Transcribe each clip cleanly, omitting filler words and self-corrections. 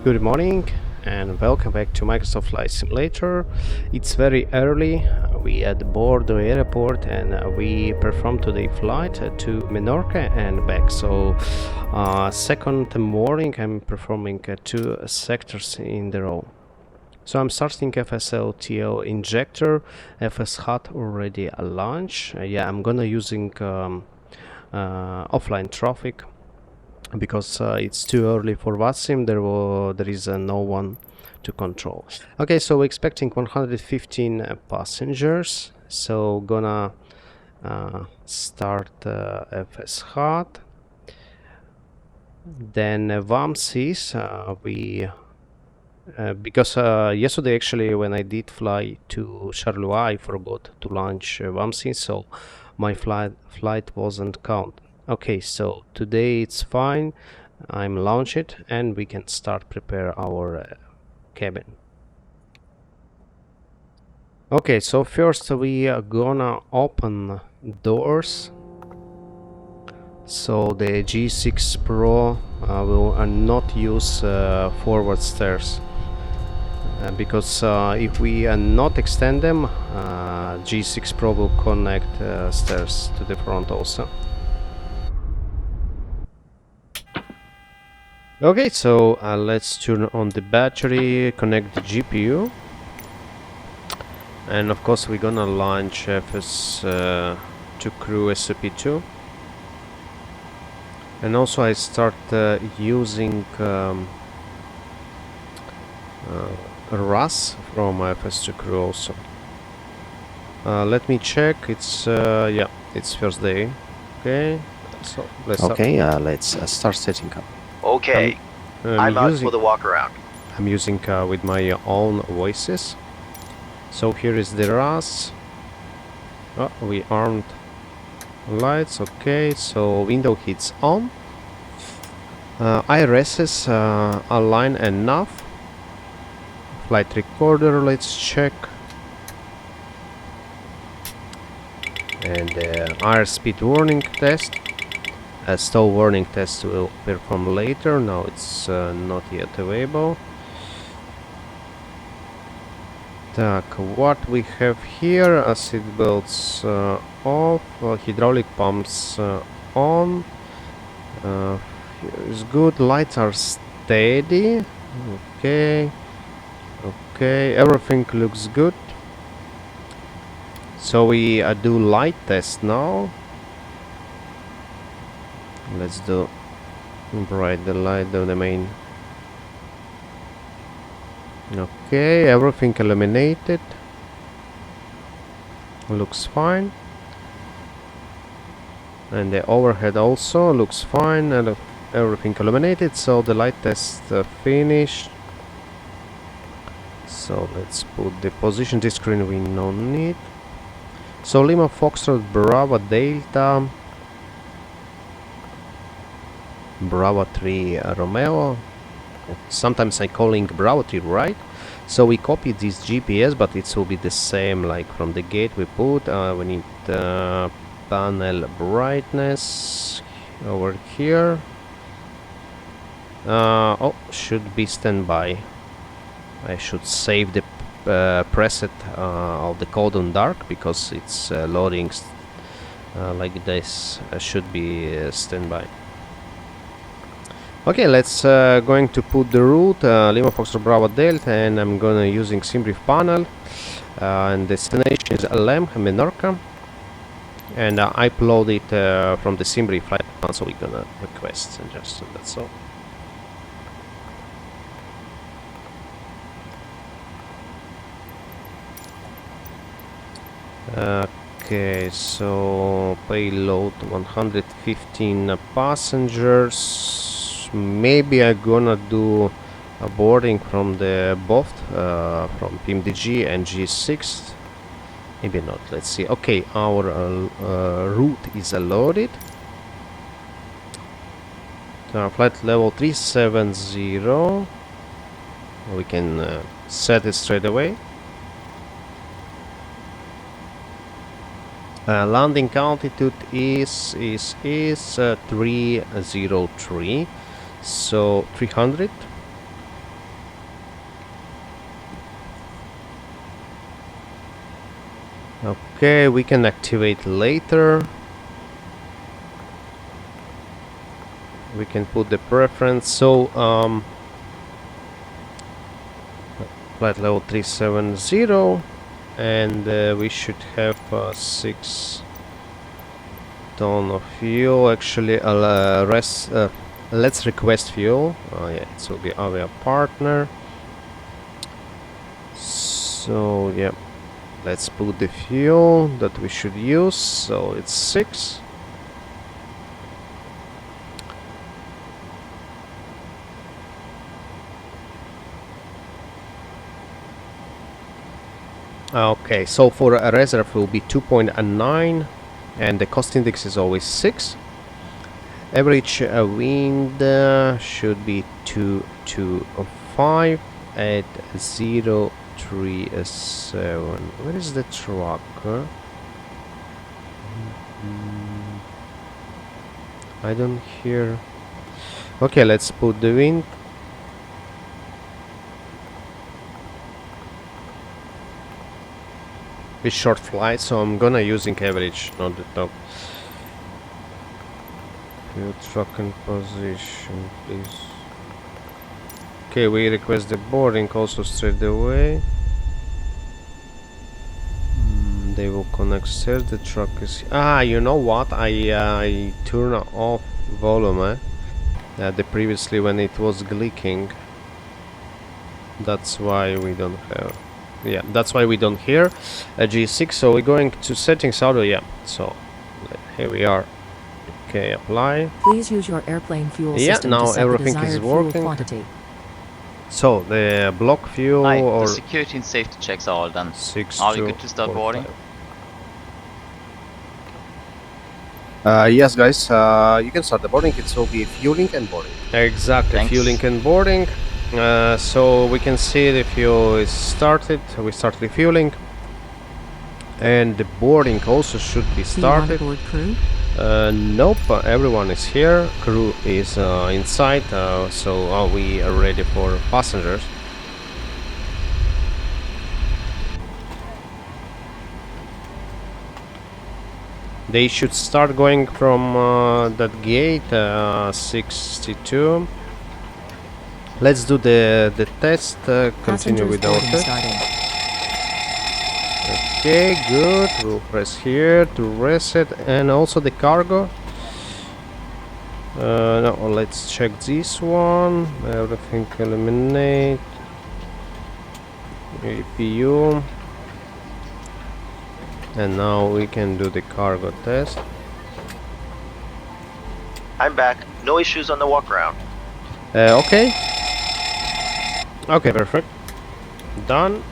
Good morning and welcome back to Microsoft Flight Simulator. It's very early. We at Bordeaux airport and we performed today flight to Menorca and back. So second morning I'm performing two sectors in the row. So I'm starting FSL2 injector, FSHUD already launched. Yeah, I'm gonna using offline traffic because it's too early for VASIM. There is no one to control. Okay, so we're expecting 115 passengers. So gonna start FSHUD. Then VAMSIS, because yesterday actually when I did fly to Charleroi, I forgot to launch VAMSIS, so my flight wasn't counted. Okay, so today it's fine. I'm launch it and we can start prepare our cabin. Okay, so first we are gonna open doors. So the G6 Pro will not use forward stairs because if we not extend them, G6 Pro will connect stairs to the front also. Okay, so let's turn on the battery, connect the GPU, and of course we're gonna launch FS2CREW SOP2. And also I start using RAS from FS2CREW also. Let me check. It's yeah, it's first day. Okay, so let's start setting up. Okay, I'm out for the walk around. I'm using with my own voices. So here is the RAS. Oh, we armed lights. Okay, so window heats on. IRSs align enough. Flight recorder, let's check. And airspeed warning test. A stall warning test will perform later. Now it's not yet available. What we have here? Seat belts off, hydraulic pumps on. Is good. Lights are steady. Okay. Okay, everything looks good. So we do light test now. Let's do bright the light of the main. Okay, everything illuminated. Looks fine. And the overhead also looks fine and everything illuminated. So the light test finished. So let's put the position. This screen we don't need. So Lima Foxtrot Bravo Delta Bravo 3 Romeo. Sometimes I calling Bravo 3 right. So we copied this GPS, but it will be the same like from the gate we put. We need panel brightness over here. Oh, should be standby. I should save the preset of the code on dark because it's loading like this. Should be standby. Okay, let's going to put the route Lima Foxtrot Bravo Delta, and I'm gonna using SimBrief panel, and destination is LM Menorca, and I upload it from the SimBrief flight plan, so we're gonna request and just that's all. Okay, so payload 115 passengers. Maybe I'm gonna do a boarding from the both from PMDG and G6. Maybe not. Let's see. Okay, our route is loaded. Flight level 370. We can set it straight away. Landing altitude is 303. So 300. Okay, we can activate later. We can put the preference. So flight level 370, and we should have 6 ton of fuel. Actually, let's request fuel. Yeah, it will be our partner. So yeah, let's put the fuel that we should use. So it's 6. Okay, so for a reserve will be 2.9, and the cost index is always 6. Average wind should be 225 at 037. Where is the truck? I don't hear. Okay, let's put the wind. It's short flight, so I'm gonna using average, not the top. Your truck in position, please. Okay, we request the boarding also straight away. They will connect stairs. The truck is. You know what? I turn off volume. The previously when it was glicking. That's why we don't have. Yeah, that's why we don't hear a G6. So we're going to settings auto. Yeah, so here we are. Okay, apply. Please use your airplane fuel system now to set everything the is desired fuel working. quantity. So the block fuel Hi, or the security and safety checks are all done. 6 Are we good to start boarding? Yes, guys, you can start the boarding. It will be fueling and boarding. Exactly, Thanks. fueling and boarding. So we can see the fuel is started. We start refueling, and the boarding also should be started. Do you want to board crew? Nope, everyone is here. Crew is inside, so we are ready for passengers. They should start going from that gate 62. Let's do the test. Continue with our test. Okay, good. We'll press here to reset, and also the cargo. No, let's check this one. Everything eliminate. APU. And now we can do the cargo test. I'm back. No issues on the walk around. Okay. Okay, perfect. Done.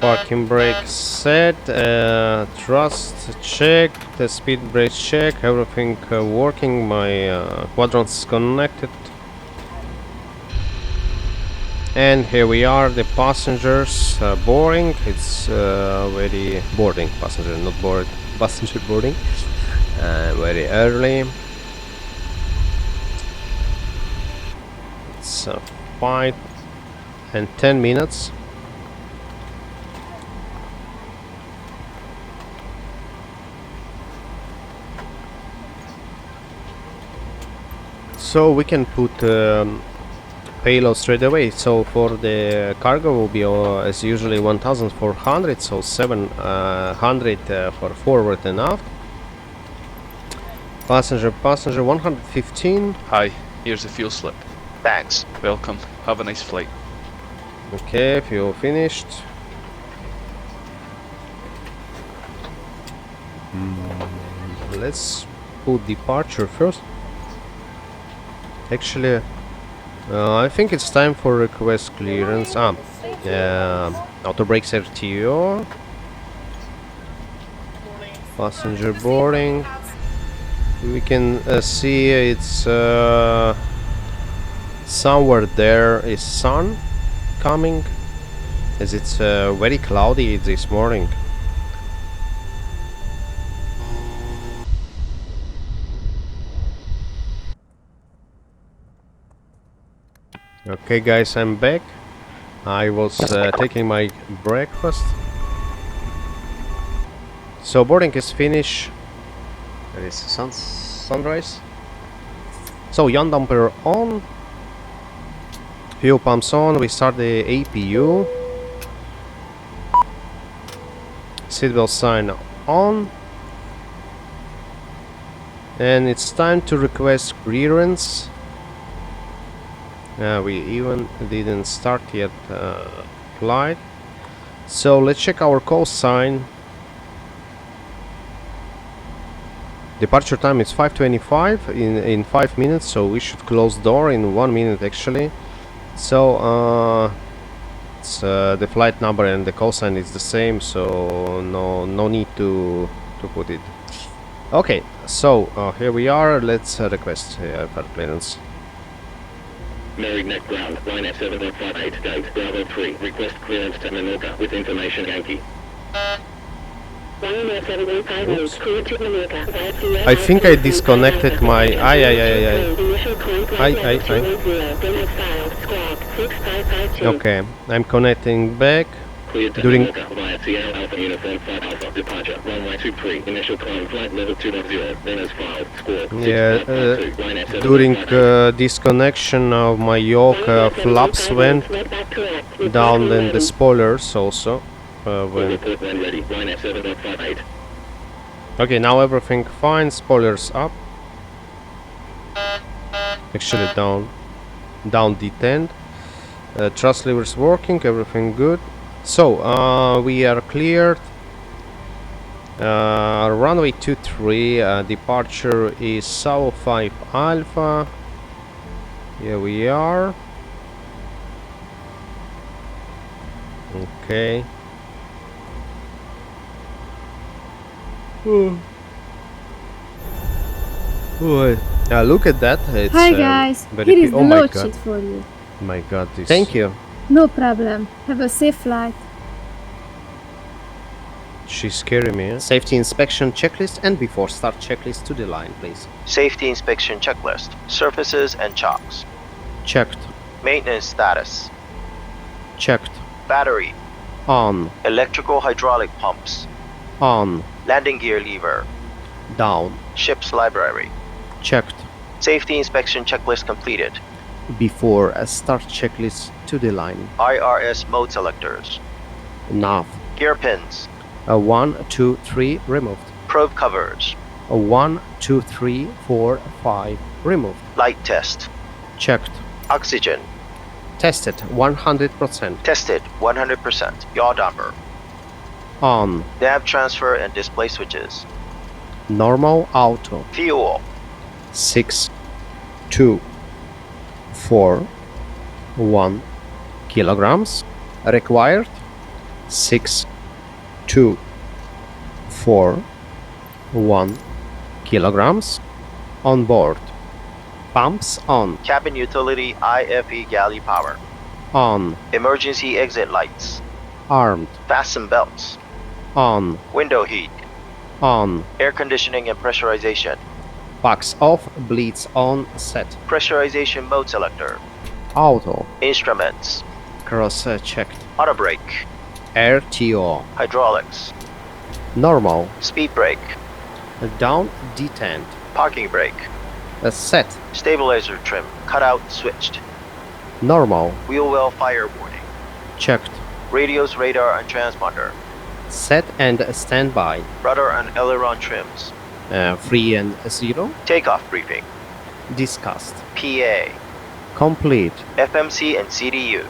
Parking brake set. Thrust check. The speed brake check. Everything working. My quadrants connected. And here we are, the passengers boarding. It's very boarding, passenger, not board, passenger boarding. Very early. It's 5 and 10 minutes. So we can put payload straight away. So for the cargo will be as usually 1400, so 700 for forward and aft. Passenger 115. Hi, here's the fuel slip. Thanks. Welcome. Have a nice flight. Okay, fuel finished. Let's put departure first. Actually, I think it's time for request clearance. Auto brakes RTO. Passenger boarding. We can see it's somewhere there is sun coming, as it's very cloudy this morning. Okay guys, I'm back. I was taking my breakfast. So boarding is finished. There is sunrise. So yaw damper on. Fuel pumps on. We start the APU. Seatbelt sign on. And it's time to request clearance. We even didn't start yet flight. So let's check our call sign. Departure time is 5:25 in 5 minutes, so we should close door in 1 minute actually. So it's, the flight number and the call sign is the same, so no need to put it. Okay, so here we are. Let's request for clearance. Merry Neck Ground, Ryanair 7158, date Bravo 3, request clearance to Menorca with information Yankee. Ryanair 7158, clear to Menorca. I think I disconnected my... Okay, I'm connecting back. Cleared to During... Menorca via Sierra Alpha Uniform 5 Alpha, departure, runway 23, initial climb, flight level 210, then as filed, score, during disconnection of my yoke, flaps went down and the spoilers also went. Okay, now everything fine, spoilers up. Actually down detent. Thrust levers working, everything good. So we are cleared. Runway 23, departure is Sao 5 Alpha. Here we are. Okay. Look at that. It's, Hi guys, very here is the oh my load god. sheet for you. My god, this... Thank you. No problem. Have a safe flight. She's scaring me. Safety inspection checklist and before start checklist to the line, please. Safety inspection checklist. Surfaces and chocks. Checked. Maintenance status. Checked. Battery. On. Electrical hydraulic pumps. On. Landing gear lever. Down. Ship's library. Checked. Safety inspection checklist completed. Before start checklist to the line. IRS mode selectors. Nav. Gear pins. 1, 2, 3 removed. Probe covers. 1, 2, 3, 4, 5 removed. Light test. Checked. Oxygen. Tested 100%. Tested 100%. Yaw damper. On. Nav transfer and display switches. Normal auto. Fuel. 6, 2, 4, 1 kilograms. Required 6, 2, 4, 1 kilograms. On board. Pumps on. Cabin utility IFE galley power. On. Emergency exit lights. Armed. Fasten belts. On. Window heat. On. Air conditioning and pressurization. Packs off. Bleeds on. Set. Pressurization mode selector. Auto. Instruments. Cross checked. Auto brake. Air TO. Hydraulics. Normal. Speed brake. Down. Detent. Parking brake. Set. Stabilizer trim. Cutout switched. Normal. Wheel well fire warning. Checked. Radios, radar, and transponder. Set and standby. Rudder and aileron trims. 3 and 0. Takeoff briefing. Discussed. PA. Complete. FMC and CDU.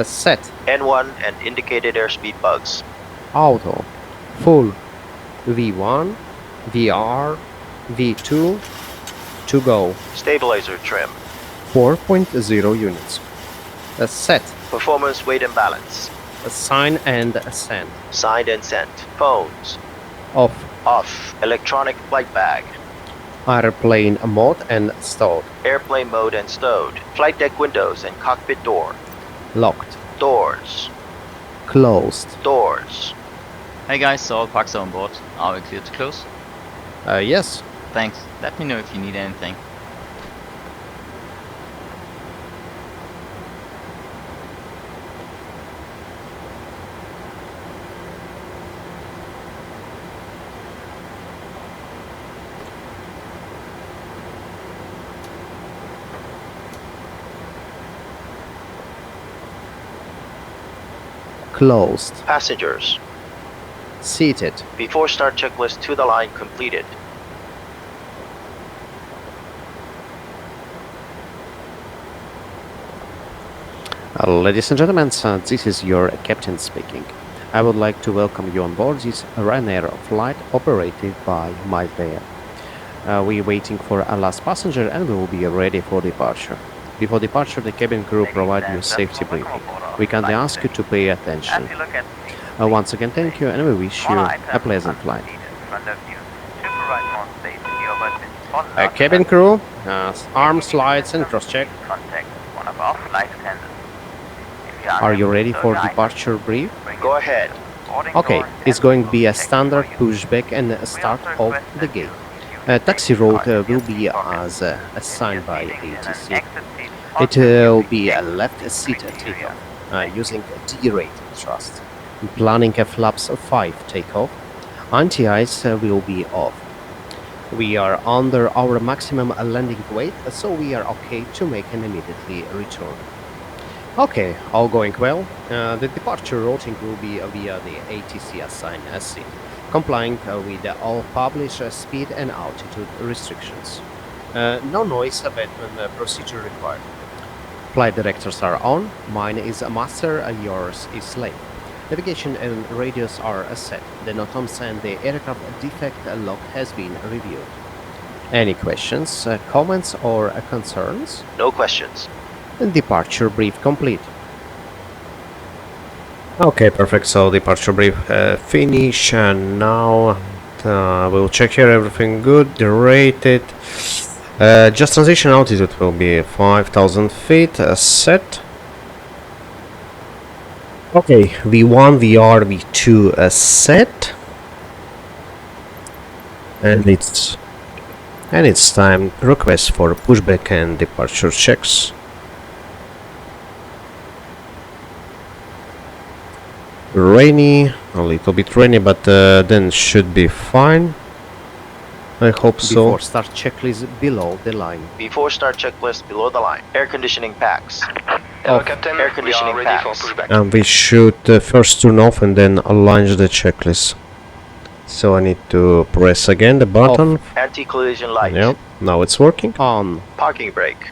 Set. N1 and indicated airspeed bugs. Auto. Full. V1. VR. V2. To go. Stabilizer trim. 4.0 units. Set. Performance weight and balance. Sign and send. Signed and sent. Phones. Off. Off. Electronic flight bag. Airplane mode and stowed. Airplane mode and stowed. Flight deck windows and cockpit door. Locked. Doors. Closed. Doors. Hey guys, so all packs are on board. Are we clear to close? Yes. Thanks. Let me know if you need anything. closed. Passengers. Seated. Before start checklist to the line completed. Ladies and gentlemen, this is your captain speaking. I would like to welcome you on board this Ryanair flight operated by Malta. We're waiting for our last passenger and we will be ready for departure. Before departure, the cabin crew provide you safety briefing. We kindly ask you to pay attention. Once again, thank you and we wish you a pleasant flight. Cabin crew, arms, lights and cross-check. Are you ready for departure brief? Go ahead. Okay, it's going to be a standard pushback and a start of the gate. Taxi route will be as assigned by ATC. It will be a left-seated takeoff using a D-rated thrust. Planning a flaps 5 takeoff. Anti-ice will be off. We are under our maximum landing weight, so we are okay to make an immediately return. Okay, all going well. The departure routing will be via the ATC assigned seat, complying with all published speed and altitude restrictions. No noise abatement procedure required. Flight directors are on. Mine is a master, yours is slave. Navigation and radios are set. The NOTAMs and the aircraft defect log has been reviewed. Any questions, comments or concerns? No questions. Departure brief complete. Okay, perfect. So departure brief finish, and now we'll check here everything good, rated. Just transition altitude will be 5,000 feet set. Okay, V1, VR, V2 set, and it's time request for pushback and departure checks. Rainy, a little bit rainy, but then should be fine. I hope so. Before start checklist below the line. Before start checklist below the line. Air conditioning packs. Hello, Captain. Air conditioning we are ready packs. for pushback. And we should first turn off and then launch the checklist. So I need to press again the button. Anti-collision light. Yep, now it's working. On. Parking brake.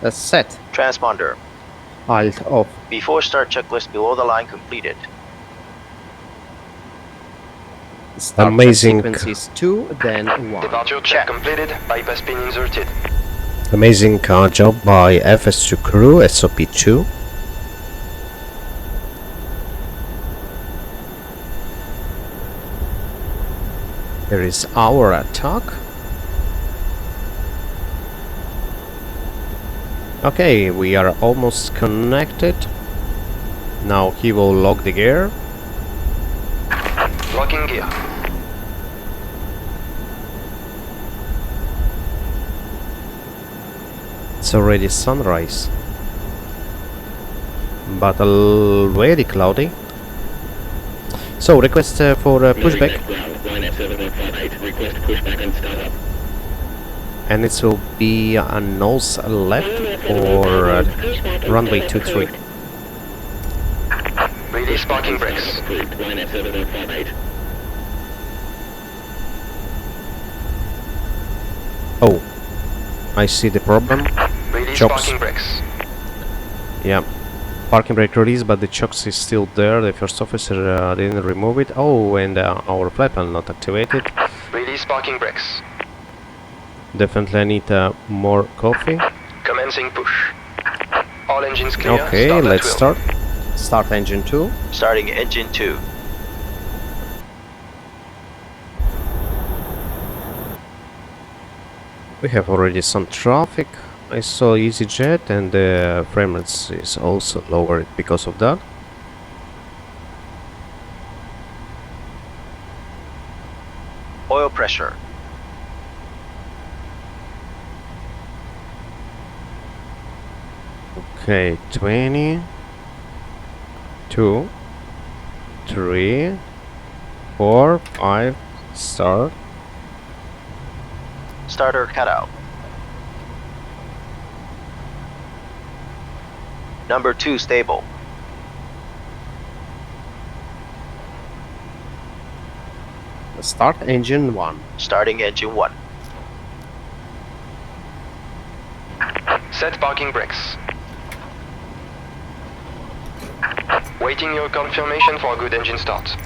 Set. Transponder. Alt off. Before start checklist below the line completed. Start amazing. Sequences 2, then 1. Departure check completed. Bypass pin inserted. Amazing job by FS2CREW, SOP2. Here is our attack. Okay, we are almost connected. Now he will lock the gear. Locking gear. It's already sunrise, but already cloudy. So request for pushback. Ryanair 7058. Request pushback and start up. And it will be a nose left or runway 23. Release parking brakes. Ryanair 7058. Oh, I see the problem. Release Chocks. parking brakes. Yeah, parking brake release, but the chocks is still there. The first officer didn't remove it. Oh, and our flight plan not activated. Release parking brakes. Definitely I need more coffee. Commencing push. All engines clear. Okay, Start at let's will. start. Start engine 2. Starting engine 2. We have already some traffic. I saw EasyJet and the frame rate is also lowered because of that. Oil pressure. Okay, 20, 2, 3, 4, 5, start. Starter cutout. Number 2 stable. Start engine 1. Starting engine 1. Set parking brakes. Waiting your confirmation for a good engine start.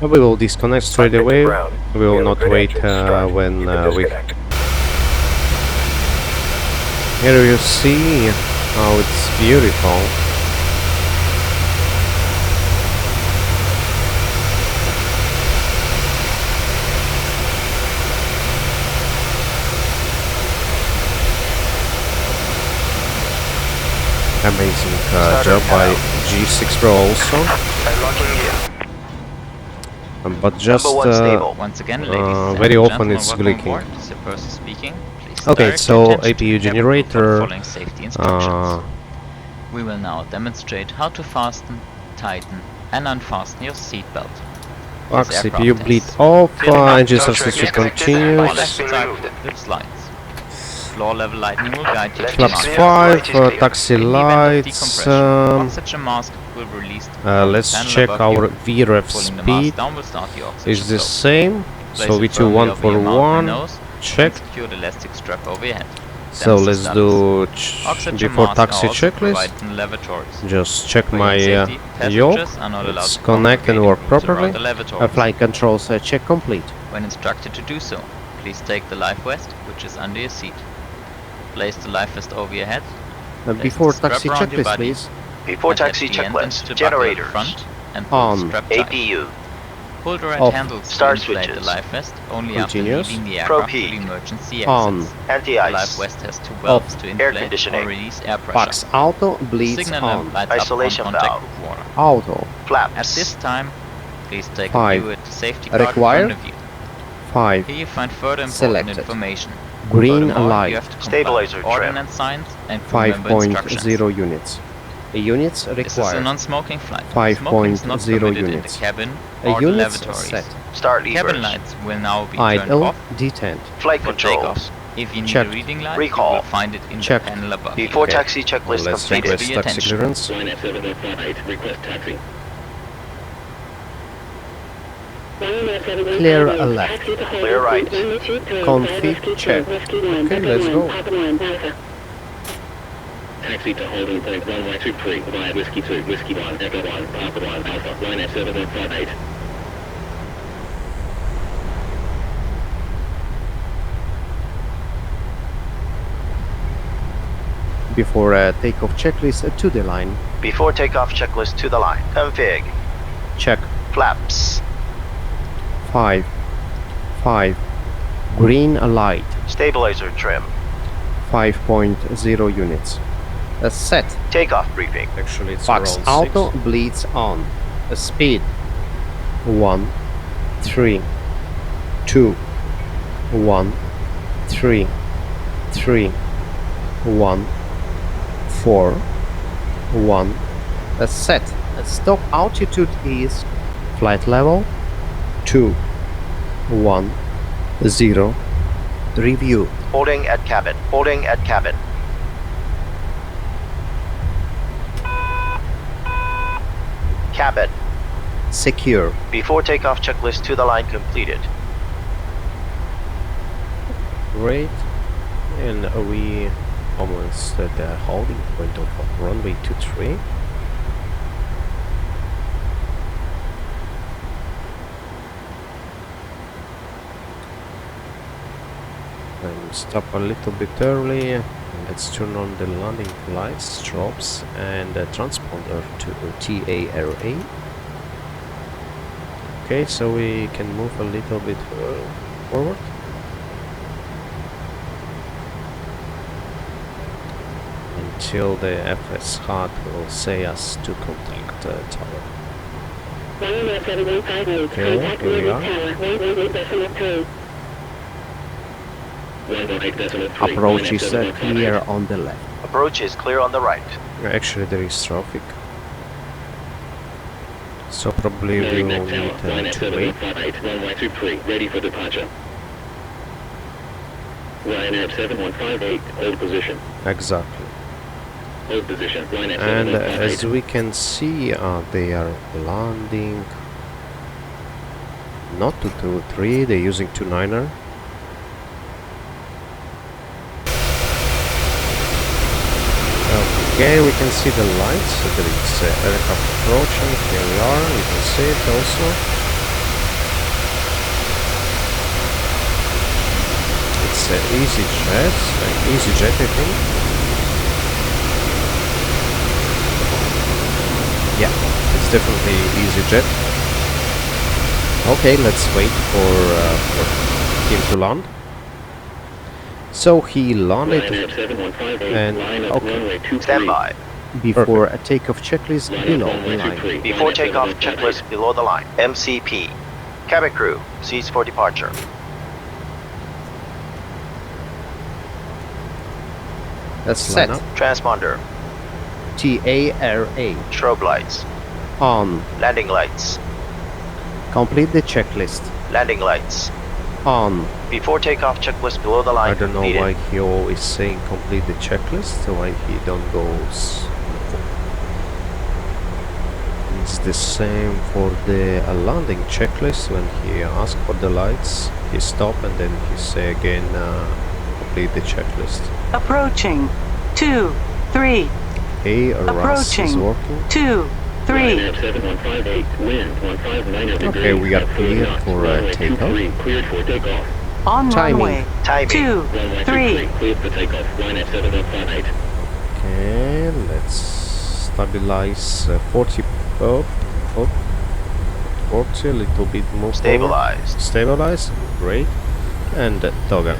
We will disconnect straight away. We will not wait when we... Here you see how it's beautiful. Amazing job by G6 Pro also. Unlocking gear. But just Number 1 stable. Once again, ladies and very often gentlemen, it's welcome glicking. aboard. This is your person speaking. Please Okay, direct so your attention to APU the cabin crew for the generator, following safety instructions. We will now demonstrate how to fasten, tighten and unfasten your seatbelt. This CPU aircraft bleed has off, engine Touch substitution disconnected. continues. Left left been side removed. with slides. Floor level lighting will guide you to the Left Flaps is mask. clear, 5, right is clear. taxi In the event of lights, decompression, once such a mask will release from let's the panel check above our you. VREF Pulling the speed mask down will start the oxygen is the flow. same, Place so it we do firmly 1 over for your mouth 1, and nose, check. and secure the elastic strap over your head. So Then let's status. do Oxygen before masks are taxi also checklist. provided in lavatories. Just check For my your safety, yoke. passengers are not allowed Let's to connect and congregate in work groups around properly. the lavatories. Flight controls check complete. When instructed to do so, please take the life vest, which is under your seat. Place the life vest over your head. Place Before the strap taxi around your checklist, body, please. Before and at taxi the end into checklist. the buckle at the Generators. front, and pull On. the strap tight. APU. Pull the right Off. handles Start to inflate the switches. life vest only Continuous. after leaving the Probe aircraft to the heat. emergency On. exits. The life Anti-ice. vest has two valves to Air inflate conditioning. or release air pressure. Pax auto bleeds Signal on. lamp lights Isolation up on contact valve. with water. Auto Flaps. At this time, please take 5. a view at the safety card Required. in front of you. 5. Here you find further important Selected. information. Green Furthermore, light. you have to comply Stabilizer with trim. ordnance signs and crew member 5.0 instructions. units. Units This is a required. non-smoking flight. 5.0 Smoking is not permitted in the units. cabin or the Units lavatories. set. Start Cabin levers. lights will now be turned Idle off detent. Flight for controls. takeoff. If you need Checked. a reading light, Recall. you will find it in Checked. the panel above. Before Okay. taxi checklist Let's completed. request taxi attention. clearance. Line F7058, request taxi. Clear left. Clear right. Config check. Okay, let's go. Taxi to holding point 1Y23 via Whiskey 2, Whiskey 1, Echo 1, Papa 1, Alpha, line F7058. Before takeoff checklist to the line. Before takeoff checklist to the line. Config. Check. Flaps. 5. 5. Green light. Stabilizer trim. 5.0 units. Set. Takeoff briefing. Actually, it's Pax auto bleeds on. Speed 1 3 2 1 3 3 1 4 1. Set. Stop altitude is flight level 2 1 0. Review. Holding at cabin. Holding at cabin. Cabin. Secure. Before takeoff checklist to the line completed. Great. And we almost at the holding point of runway 23. And stop a little bit early. Let's turn on the landing lights, strobes, and the transponder to TARA. Okay, so we can move a little bit forward. Until the FSHUD will say us to contact tower. Okay, here we are. Approach is clear on the left. Approach is clear on the right. Actually, there is traffic. So probably we will need to wait. Ready for departure. Ryanair 7158, hold position. Exactly. Hold position. Ryanair And 7158. as we can see, they are landing not 223, they're using 29er. Okay, we can see the lights, so there is aircraft approaching, here we are, we can see it also. It's EasyJet, I think. Yeah, it's definitely EasyJet. Okay, let's wait for him to land. So he landed and okay. Stand by. Before a takeoff checklist below the line. Before takeoff, checklist below the line. MCP. Cabin crew, cease for departure. That's Set. Transponder. TARA. Strobe lights. On. Landing lights. Complete the checklist. Landing lights. On. Before takeoff, checklist below the line. I don't know completed. why he always saying complete the checklist, why he don't goes. It's the same for the landing checklist. When he asks for the lights, he stop and then he say again complete the checklist. Approaching 2, 3. Okay, RAS is working. 2, 3. Okay, we are clear for takeoff. Cleared for takeoff. On Timing. runway Timing. 2, Runway 3. Cleared for takeoff. Ryanair 7058. Okay, let's stabilize 40 up, 40, a little bit more. Stabilized. Stabilize, great, and toggle.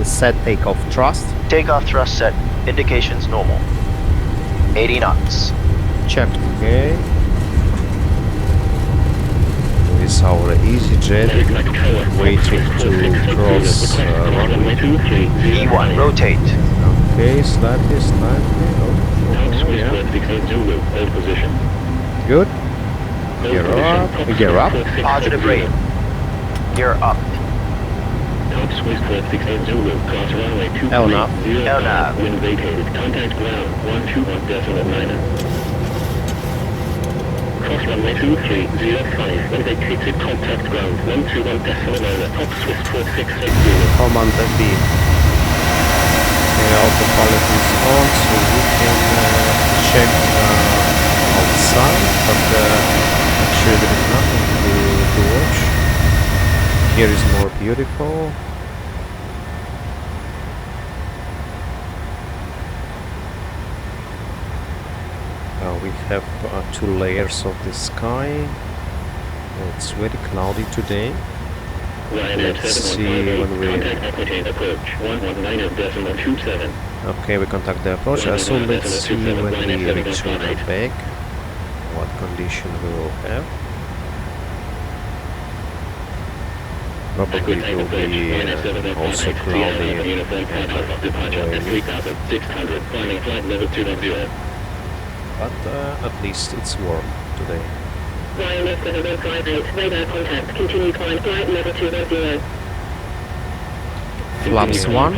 Set takeoff thrust. Takeoff thrust set. Indications normal. 80 knots. Checked. Okay. This is our EasyJet waiting to cross runway. E1, rotate. Okay, slightly. Oh, yeah. Good. Gear up. Positive rate. Gear up. LNAV. LNAV. Wind vacated. Contact ground 121.9. Cross runway 2305. Wind vacated. Contact ground 121.9. Top Swiss 4660. Command B. Okay, autopilot is on, so we can check outside, but actually there is nothing to watch. Here is more beautiful. We have 2 layers of the sky. It's very cloudy today. Let's see when we... Okay, we contact the approach. So let's see when we return back, what condition we will have. Probably it will be also cloudy. But at least it's warm today. Ryanair 7058, radar contact, continue climb, flight level 210. Flaps 1,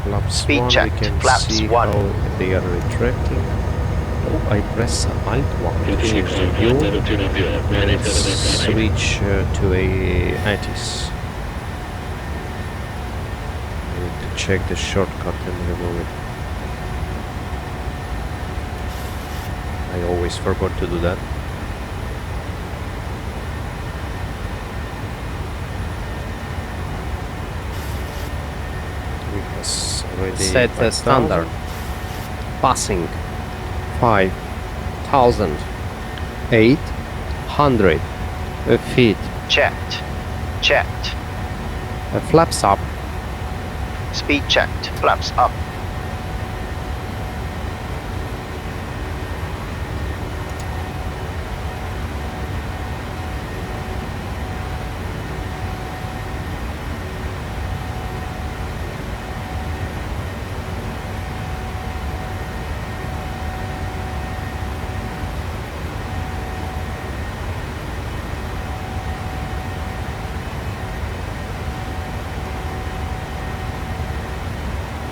flaps Speed 1, checked. we can Flaps see 1. how they are retracting. Oh, I press Alt 1 to change the view. Let's switch to a ATIS. I need to check the shortcut and remove it. I always forgot to do that. Set a standard. Passing 5,800 feet. Checked. Checked. Flaps up. Speed checked. Flaps up.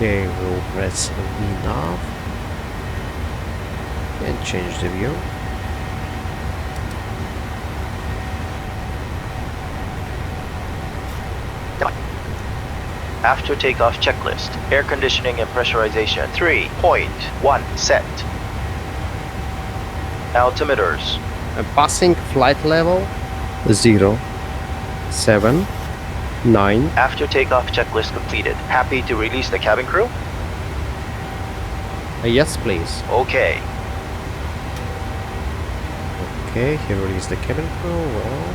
Okay, we'll press V nav and change the view. After takeoff checklist. Air conditioning and pressurization 3.1 set. Altimeters. Passing flight level 0, 7, 9. After takeoff checklist completed. Happy to release the cabin crew? Yes, please. Okay. Okay, here is the cabin crew. Well,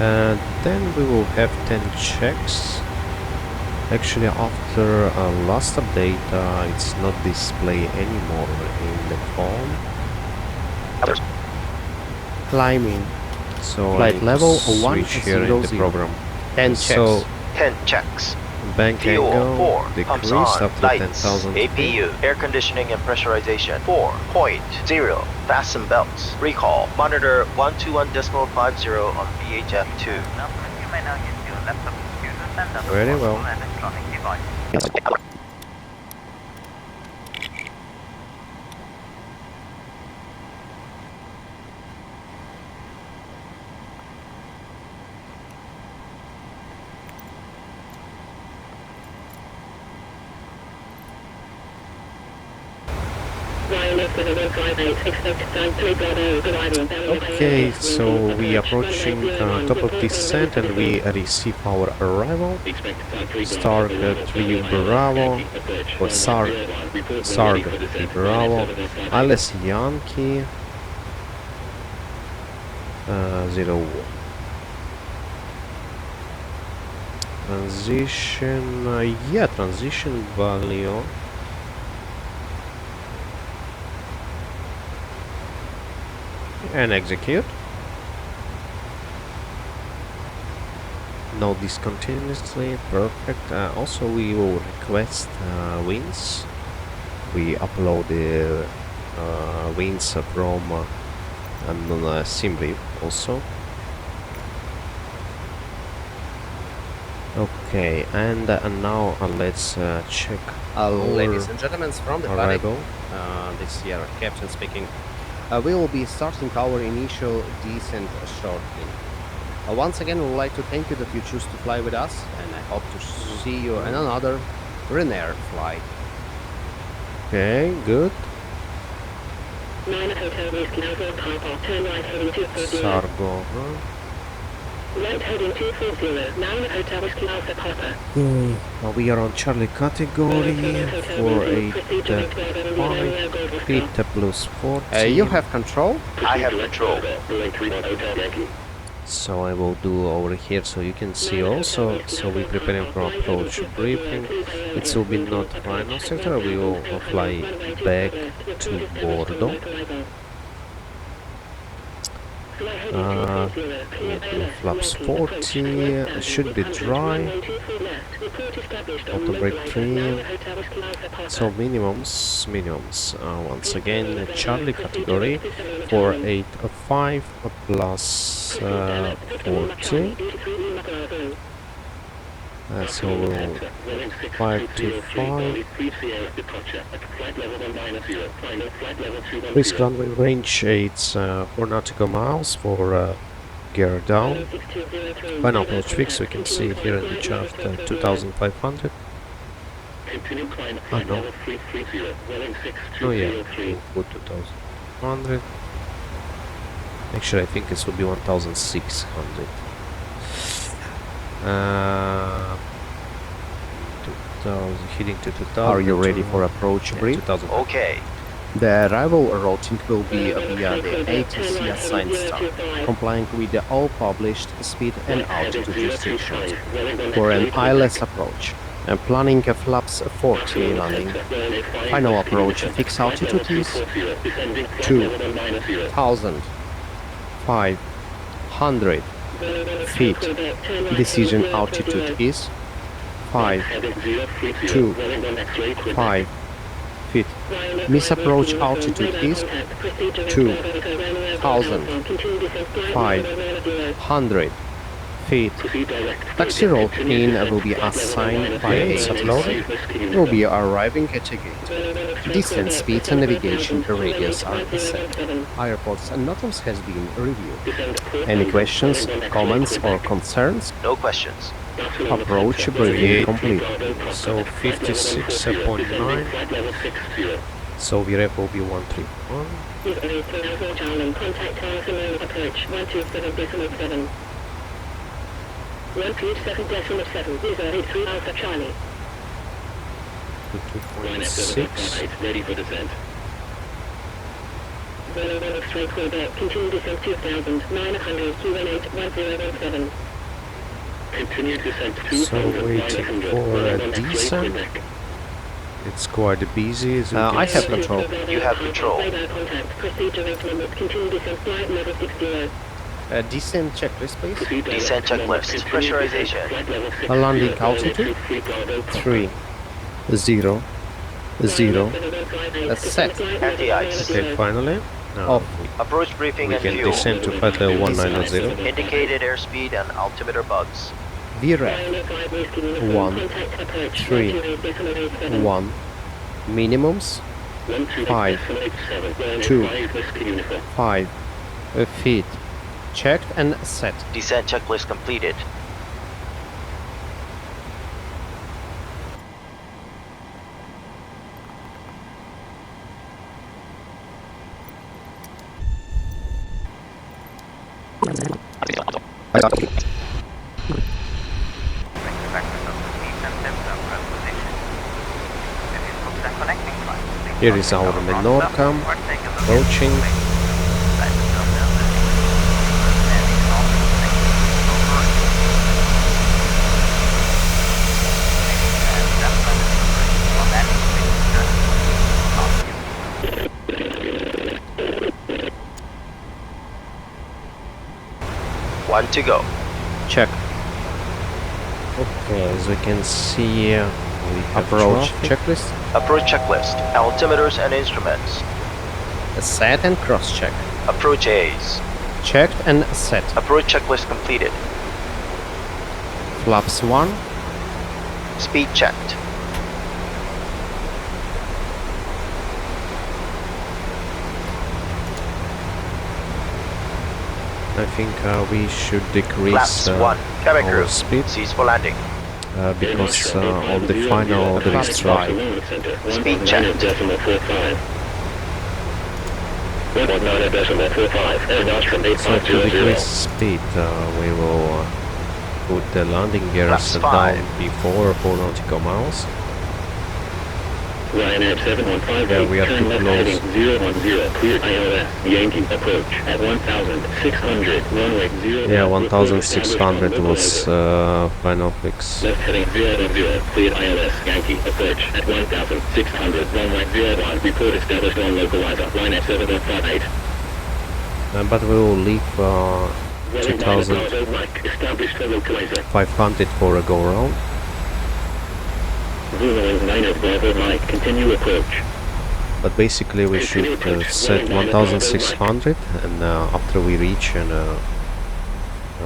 and then we will have 10 checks. Actually, after last update, it's not display anymore in the phone. Climbing. So flight level 1 here in the program. 10 checks. So 10 checks. bank Fuel angle 4. Pumps decreased on. up to Lights. 10,000 feet. APU. Air conditioning and pressurization 4.0. Fasten belts. Recall. Monitor 121.50 on VHF2. Very well. Okay, so we approaching top of descent and we receive our arrival. Stark 3 Bravo, or Sarg 3 Bravo, Alice Yankee 0. Transition, yeah, transition value. And execute. No discontinuously, perfect. Also we will request wins. We upload the wins from Simbrief also. Okay, and now let's check Ladies and gentlemen, from the arrival. This year, Captain speaking. We will be starting our initial descent shortly. Once again, we would like to thank you that you choose to fly with us, and I hope to see you in another Ryanair flight. Okay, good. Sargo, Right heading 240, 9 Hotel Whiskey Alpha Papa. We are on Charlie category, 485, feet plus 40. You have control? I have control. So I will do over here so you can see also. So we're preparing for approach briefing. It will be not final sector, we will fly back to Bordeaux. Flaps 40, should be dry. Auto brake 3. So minimums. Once again, Charlie category 485 plus 40. So 525. Risk runway range, it's 4 nautical miles for gear down. Final approach fix, we can see here in the chart 2500. Oh no. Oh yeah, we'll put 2500. Actually I think this will be 1600. 2000, heading to 2000. Are you ready for approach brief? 2000. Okay. The arrival routing will be via the ATC assigned star, complying with the all published speed and altitude restrictions for an ILS approach. And planning a flaps 40 landing. Final approach fixed altitude is 2,500 feet. Decision altitude is 525 feet. Misapproach altitude is 2,500 feet. Taxi road in will be assigned by ATC. Will be arriving at a gate. Descent speed and navigation radius are set. Airport's NOTAMs has been reviewed. Any questions, comments or concerns? No questions. Approach briefing complete. So 56.9. So VREF will be 131. Contact approach 127.7. 127.7 is 83 Alpha Charlie. 2.6. Ready for descent. Straight Quebec, continue descent 2,900, Q18 1017. Continue descent So waiting for a descent. It's quite busy. As I have control. You have control. Radar contact, proceed direct limits, continue descent flight level 60. Descent checklist, please. Descent checklist. Pressurization. Landing altitude 3, 0, 0. Set. Anti-ice. Okay, finally. Now Off. Approach briefing we and can fuel. descend to flight level 190. Indicated airspeed and altimeter bugs. VREF 1, 3, 1. Minimums 5, 2, 5 feet. Checked and set. Descent checklist completed. Here is our Menorca approaching. One to go. Check. Okay, as we can see, we have Approach traffic. checklist. Approach checklist. Altimeters and instruments. Set and cross check. Approach A's. Checked and set. Approach checklist completed. Flaps 1. Speed checked. I think we should decrease Flaps 1. Cabin our crew. speed Cease for landing. because on the final there is traffic. Speed checked. 19.45. So to decrease speed, we will put the landing gears Flaps down 5. before 4 nautical miles. Ryanair 715. Yeah, we are too close. 010. Clear ILS. Yankee approach at 1,600. Runway 0. Yeah, 1,600 was final fix. Left heading 010. Cleared ILS. Yankee approach at 1,600. Runway 01. Report established on localizer. Ryanair 758. But we will leave 2,500 Established for localizer. for a go round. Zulu 9 Bravo Mike. Continue approach. But basically we should set 1,600 and after we reach and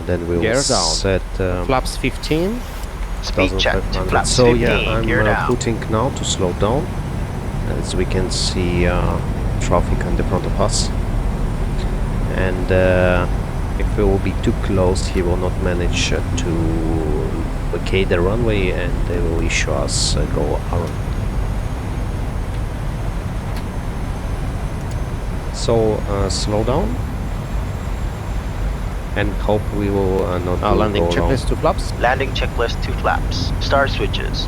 then we will Gear down. set Flaps 15. Speed checked. 1,500. Flaps So 15. yeah, Gear I'm down. putting now to slow down as we can see traffic in the front of us, and if we will be too close he will not manage to vacate the runway and they will issue us a go around. So slow down and hope we will not do Landing go checklist 2 flaps. Landing checklist 2 flaps. Star switches.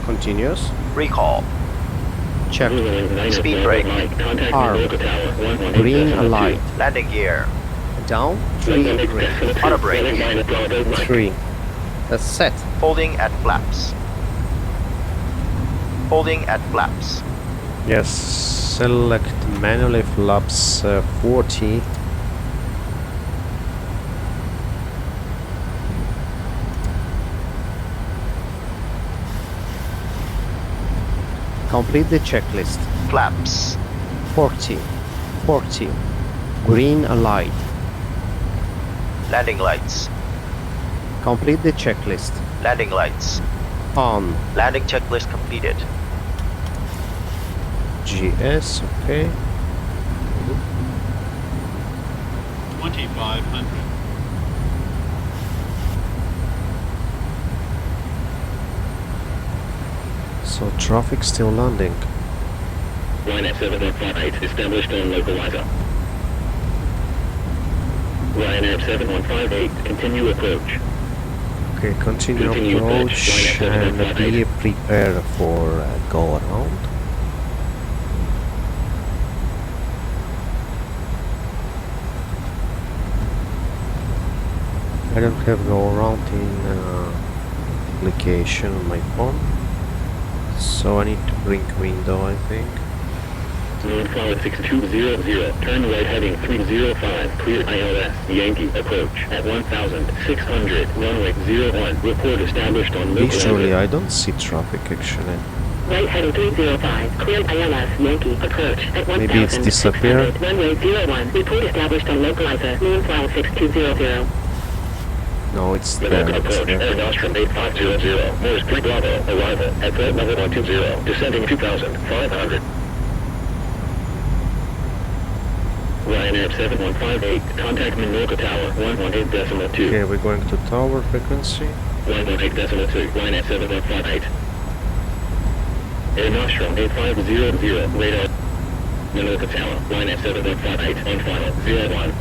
Continuous. Recall. Check. Speed brake. Arm. Green light. Landing gear. Down. 3 green. Auto brake. 3. Set. Holding at flaps. Holding at flaps. Yes, select manually flaps 40. Complete the checklist. Flaps. 40. 40. Green light. Landing lights. Complete the checklist. Landing lights. On. Landing checklist completed. GS, okay. 2500. So traffic still landing. Ryanair 7158 established on localizer. Ryanair 7158, continue approach. Okay, continue Continue approach approach, line and be prepared for go around. I don't have go around in application on my phone, so I need to bring window, I think. North Florida 6200, turn right heading 305, clear ILS, Yankee, approach at 1600, runway 01, report established on local Visually, area. I don't see traffic actually. Right heading 305, clear ILS, Yankee, approach at 1600, Maybe it's disappeared. runway 01, report established on localizer, North Florida 6200. No, it's there, Menorca it's approach, there. Air Nostrum 8500, Morse 3 Bravo, arrival at threat level 120, descending 2500. Ryanair 7158, contact Menorca Tower, 118.2. Okay, we're going to tower frequency. 118.2, Ryanair 7158. Air Nostrum 8500, radar. Menorca Tower, Ryanair 7158, on final, 01.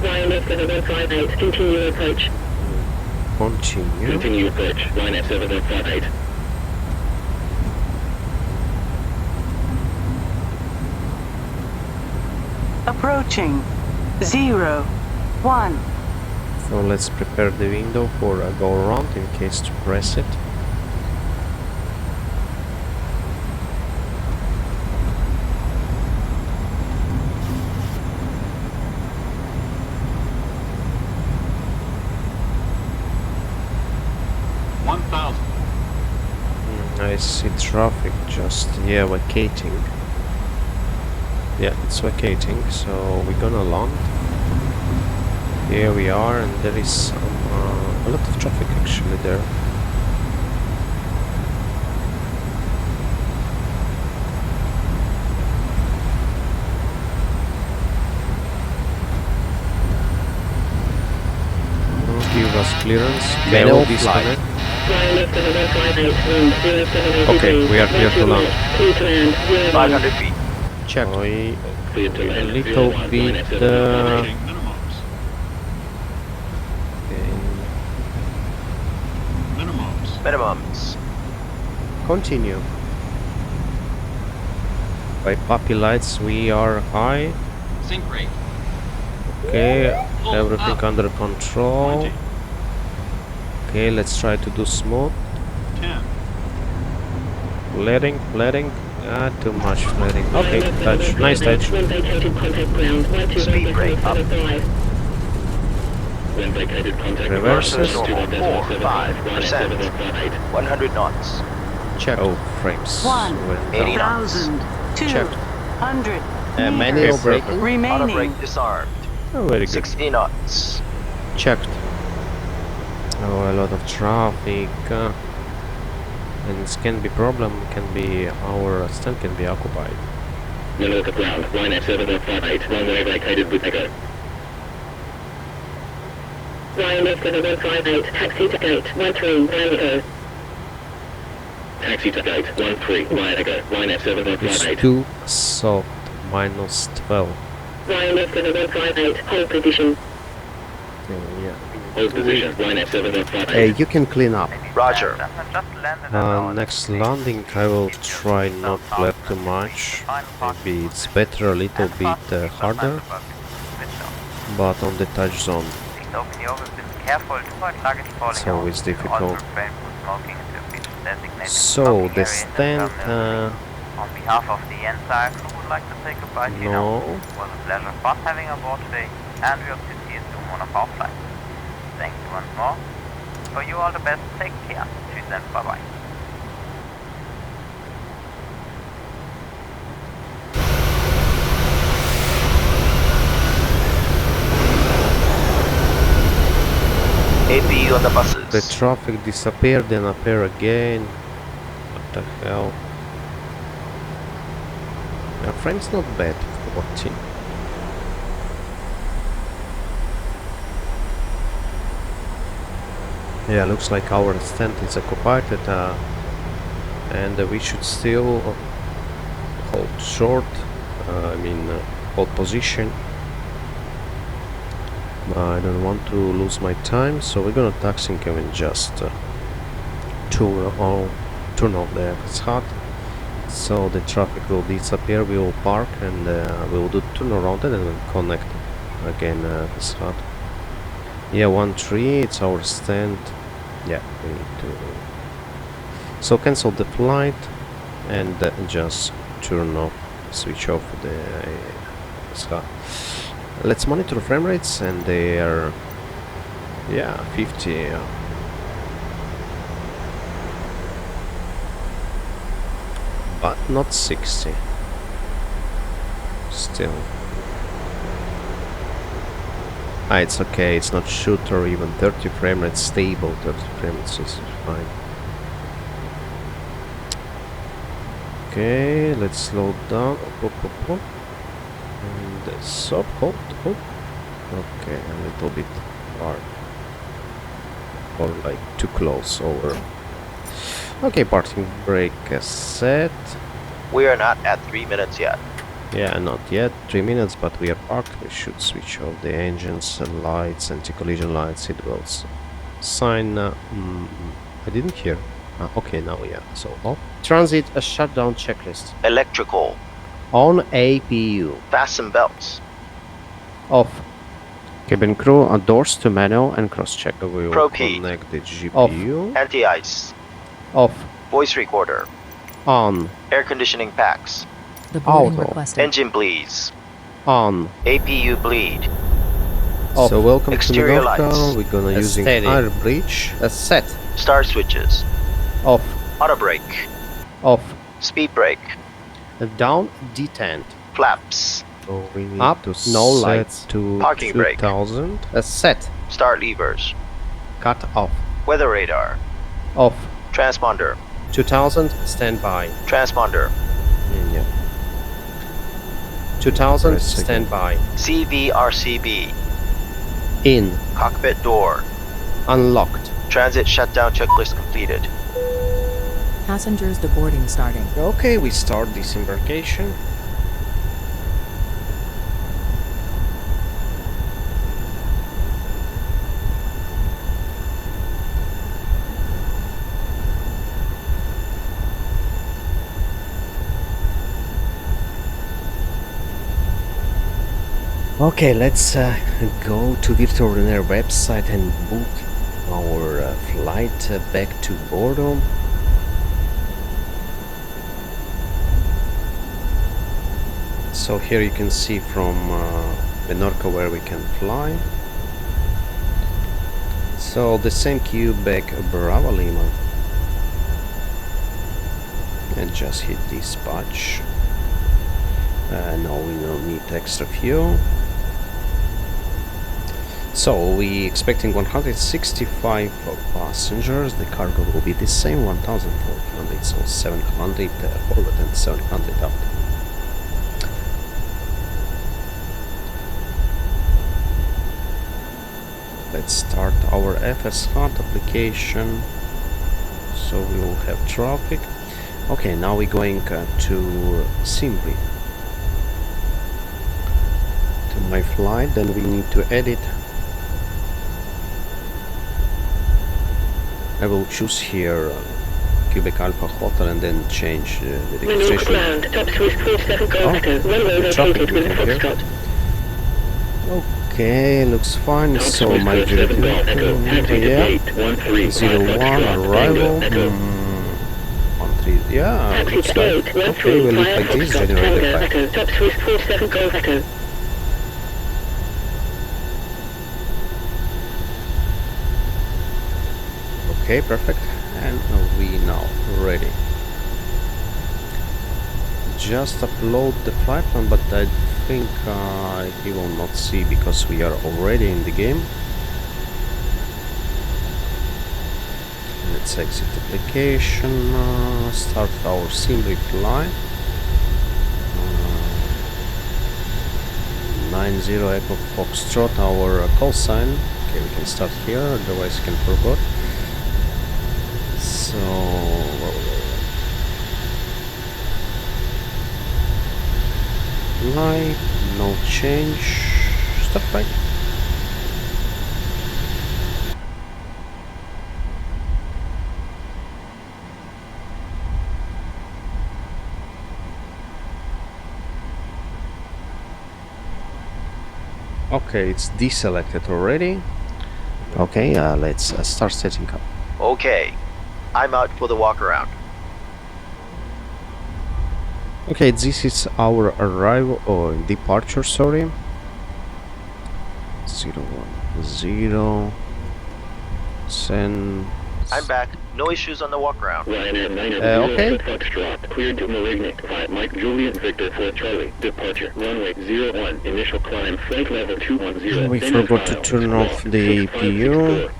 Ryanair 7158, continue approach. Continue. Continue approach, Ryanair 7158. Approaching 01. So let's prepare the window for a go around in case to press it. I see traffic just, yeah, vacating. Yeah, it's vacating, so we're gonna land. Here we are, and there is some, a lot of traffic actually there. Give us clearance. Cable disconnect. Okay, we are clear to land. 500 feet. Check. Clear to A land, little 01, bit. Ryanair 7158. Minimums. Continue. By puppy lights, we are high. Sync rate. Okay, everything under control. Okay, let's try to do smooth. 10. Flaring. Too much flaring. Okay, touch. Nice touch. Speed brake up. When vacated, contact Reverses. 4-5%. 100 knots. Check. Oh, frames. 80 knots. 1,200 manual Okay, braking. Auto remaining. brake disarmed. Oh, very good. 60 knots. Checked. Oh, a lot of traffic. And this can be problem. Can be our stand can be occupied. Menorca ground, Ryanair 7158, runway vacated with Echo. Ryanair 7158, taxi to gate 13, Ryanair. Taxi to gate 13, Ryanair, Ryanair It's 7158. 2 soft minus 12. Ryanair 7158, hold position. Yeah. Hold position, Ryanair 7158. You can clean up. Roger. Next landing I will try not flap too much. Maybe it's better a little bit harder, but on the touch zone it's always difficult. So the stand on behalf of the entire crew would like to say goodbye to you now. no. It was a pleasure fun having aboard today, and we hope to see you soon on one of our flights. Thank you once more. For you all the best, take care. Tschüss and bye bye. APU on the buses. The traffic disappeared, then appear again. What the hell? My friend's not bad, 14. Yeah, looks like our stand is occupied, and we should still hold short, hold position. I don't want to lose my time, so we're gonna taxi and just turn off the FSHUD, so the traffic will disappear. We will park and we will do turn around and then we'll connect again FSHUD. Yeah, 1-3, it's our stand. Yeah, we need to. So cancel the flight and just turn off, switch off the FSHUD. Let's monitor frame rates, and they are, yeah, 50. But not 60. Still. It's okay, it's not shooter, even 30 frame rates, stable 30 frame rates is fine. Okay, let's slow down. And SOP, hold. Okay, a little bit far. Or like too close over. Okay, parking brake set. We are not at 3 minutes yet. Yeah, not yet 3 minutes, but we are parked. We should switch off the engines, lights, anti-collision lights, seat belts. Sign, I didn't hear. Okay, now yeah, so off. Transit a shutdown checklist. Electrical. On APU. Fasten belts. Off. Cabin crew, doors to manual and cross-check. We will Propane. connect the GPU. Off. Anti-ice. Off. Voice recorder. On. Air conditioning packs. The boarding Auto. requested. Engine bleeds. On. APU bleed. Off. So welcome Exterior to Menorca. lights. We're gonna using air bridge. Set. Star switches. Off. Auto brake. Off. Speed brake. Down, detent. Flaps. So we need Up, to no set lights. to Parking brake. 2000. Set. Start levers. Cut off. Weather radar. Off. Transponder. 2000, standby. Transponder. Yeah. 2000, Press again. standby. CVRCB. In. Cockpit door. Unlocked. Transit shutdown checklist completed. Passengers deboarding starting. Okay, we start disembarkation. Okay, let's go to Virtual Ryanair website and book our flight back to Bordeaux. So here you can see from Menorca where we can fly. So the same Quebec Bravo Lima. And just hit dispatch. No, we don't need extra fuel. So we expecting 165 passengers. The cargo will be the same, 1,400. So 700 forward and 700 out. Let's start our FSHUD application. So we will have traffic. Okay, now we're going to simply to my flight. Then we need to edit. I will choose here Quebec Alpha Hotel and then change the registration. The traffic we can hear. Okay, looks fine. So my directive, yeah, 01 arrival. 13, yeah, looks like. Okay, we'll leave like this. Generate the flight. Okay, perfect. And we now ready. Just upload the flight plan, but I think he will not see because we are already in the game. let's exit application, start our sim reply. 90 Echo Foxtrot, our call sign. Okay, we can start here, otherwise you can forget. So light, no change, start right. Okay, it's deselected already. Okay, let's start setting up. Okay, I'm out for the walk around. Okay, this is our arrival or departure, sorry. 010 send. I'm back. No issues on the walk around. Ryanair 9 okay. Foxtrot, cleared to Malignant, 5 Mike Juliet Victor 4 Charlie, departure, runway 01, initial climb, flight level 210. We forgot to turn off the APU.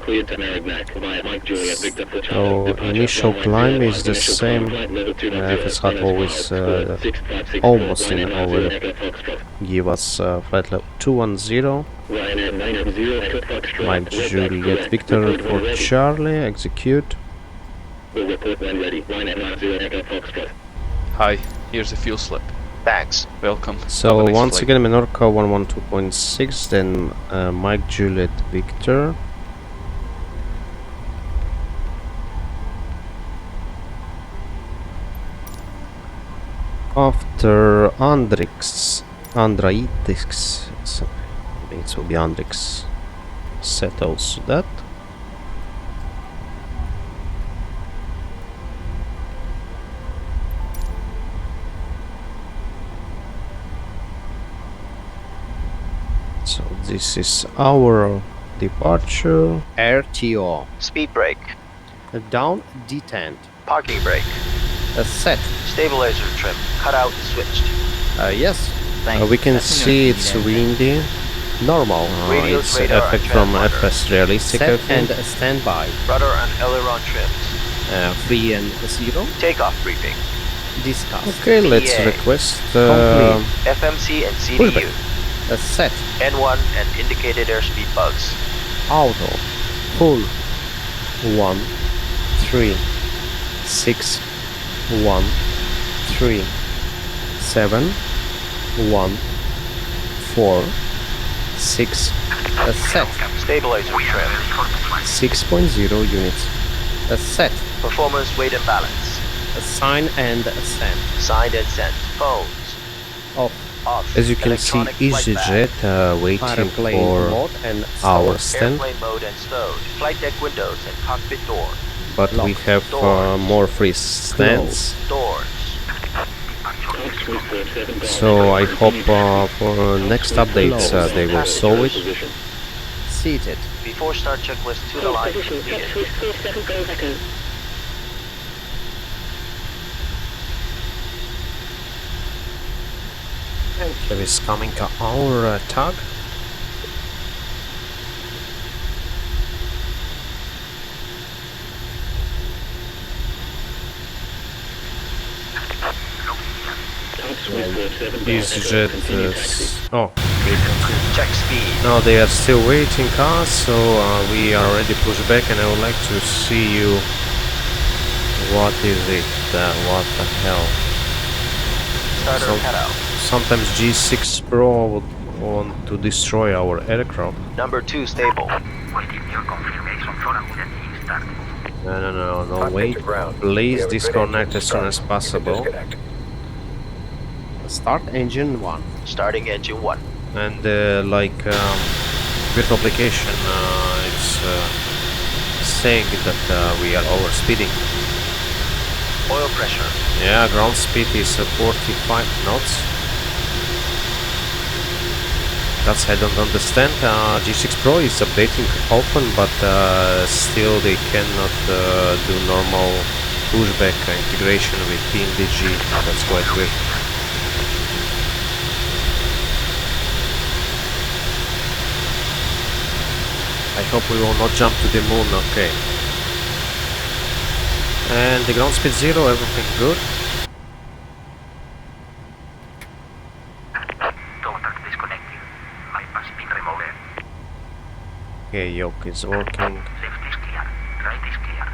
Cleared to Marignac, via Mike Juliet Victor 4 So Charlie, initial climb is the same. FSHUD always almost in our give us flight level 210. Mike Juliet Victor for Charlie, execute. Hi, here's a fuel slip. Thanks. Welcome. So Have a nice once flight. again Menorca 112.6, then Mike Juliet Victor. After Andrix, so I think it will be Andrix, set also that. So this is our departure. RTO. Speed brake. Down, detent. Parking brake. Set. Stabilizer trim. Cut out, switched. Yes. Thanks. We can Let me know see if it's you need anything. windy. Normal. Radios, It's radar, effect and from transponder. FS realistic, I Set think. and standby. Rudder and aileron trimmed. 3 and 0. Takeoff briefing. Discuss. Okay, let's PA. request Complete. FMC and Pullback. CDU. Set. N1 and indicated airspeed bugs. Auto. Full. 1 3 6 1 3 7 1 4 6 set. Stabilizer trim. 6.0 units. Set. Performance, weight and balance. Sign and send. Signed and sent. Phones. Off. Off. As you can see, Electronic flight bag. EasyJet waiting Airplane for mode and our stowed. stand, Airplane mode and stowed. Flight deck windows and cockpit door. but we Lock. have Doors. more free stands. Doors. So I hope for next updates they will solve it. Seated. Before start checklist to the line completed. There is coming our tag. EasyJet. Oh, Check speed. no, they are still waiting us, so we are already pushed back, and I would like to see you. What is it? What the hell? Starter So- cut out. Sometimes G6 Pro would want to destroy our aircraft. Number 2 stable. No, wait. Please disconnect as soon as possible. Start engine 1. Starting engine 1. And virtual application, it's saying that we are overspeeding. Oil pressure. Yeah, ground speed is 45 knots. That's I don't understand. G6 Pro is updating often, but still they cannot do normal pushback integration with PMDG. That's quite weird. I hope we will not jump to the moon. Okay. And the ground speed 0, everything good. Contact disconnected. Bypass pin remover. Okay, yoke is working. Left is clear. Right is clear.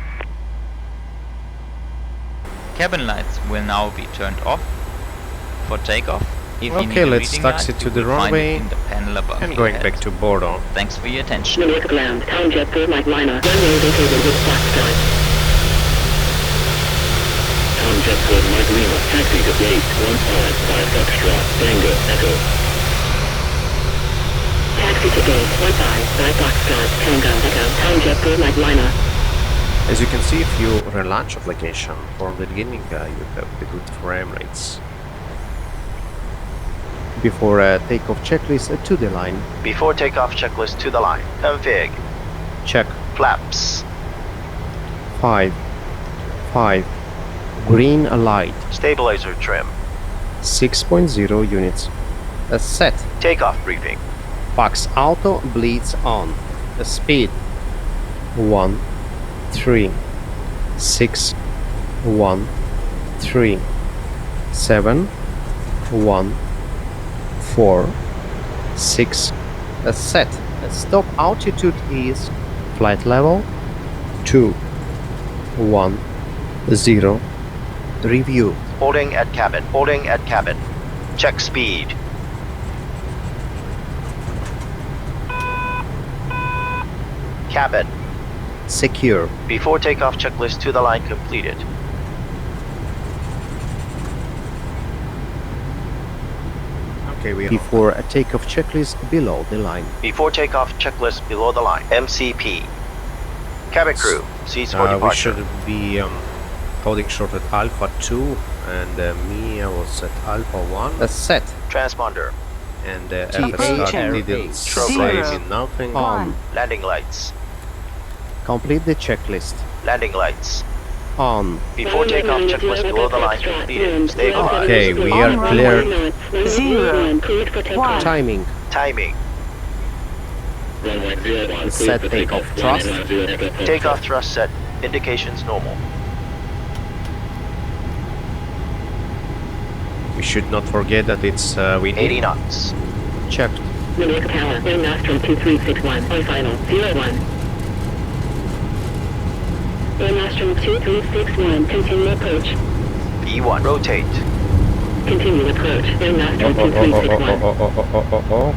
Cabin lights will now be turned off for takeoff. If you need Okay, a let's reading taxi light, to you the will find runway it in the panel above and your going head. back to Bordeaux. Thanks for your attention. Menorca ground, town jet for Liner, runway vacated with flat start. Town jet for Margarina, taxi to gate 155 Foxtrot, Tango, Echo. Taxi to gate 15 Foxtrot, Tango, Echo, town jet for Liner. As you can see, if you relaunch application from the beginning, you have the good frame rates. Before takeoff checklist to the line. Before takeoff checklist to the line. Config. Check. Flaps. 5. Green light. Stabilizer trim. 6.0 units. Set. Takeoff briefing. Fox Auto bleeds on. Speed 1, 3, 6, 1, 3, 7, 1, 4, 6. Set. Stop altitude is flight level 2, 1, 0. Review. Holding at cabin. Holding at cabin. Check speed. Cabin. Secure. Before takeoff checklist to the line completed. Okay, we before a takeoff checklist below the line. Before takeoff checklist below the line. MCP. Cabin crew. Seats for We departure. should be holding short at Alpha 2, and me, I was at Alpha 1. Set. Transponder. And Approaching. didn't Zero. say me nothing. On. Landing lights. Complete the checklist. Landing lights. On. Before takeoff checklist below the line completed. Stabilize. Okay, we are clear. 0. 1. Timing. Timing. Runway 01, Set takeoff thrust. Takeoff thrust set. Indications normal. We should not forget that it's windy. 80 knots. Checked. Menorca Tower, wind Nostrum 2361, on final, 01. Wind Nostrum 2361, continue approach. B1. Rotate. Continue approach, wind Nostrum 2361.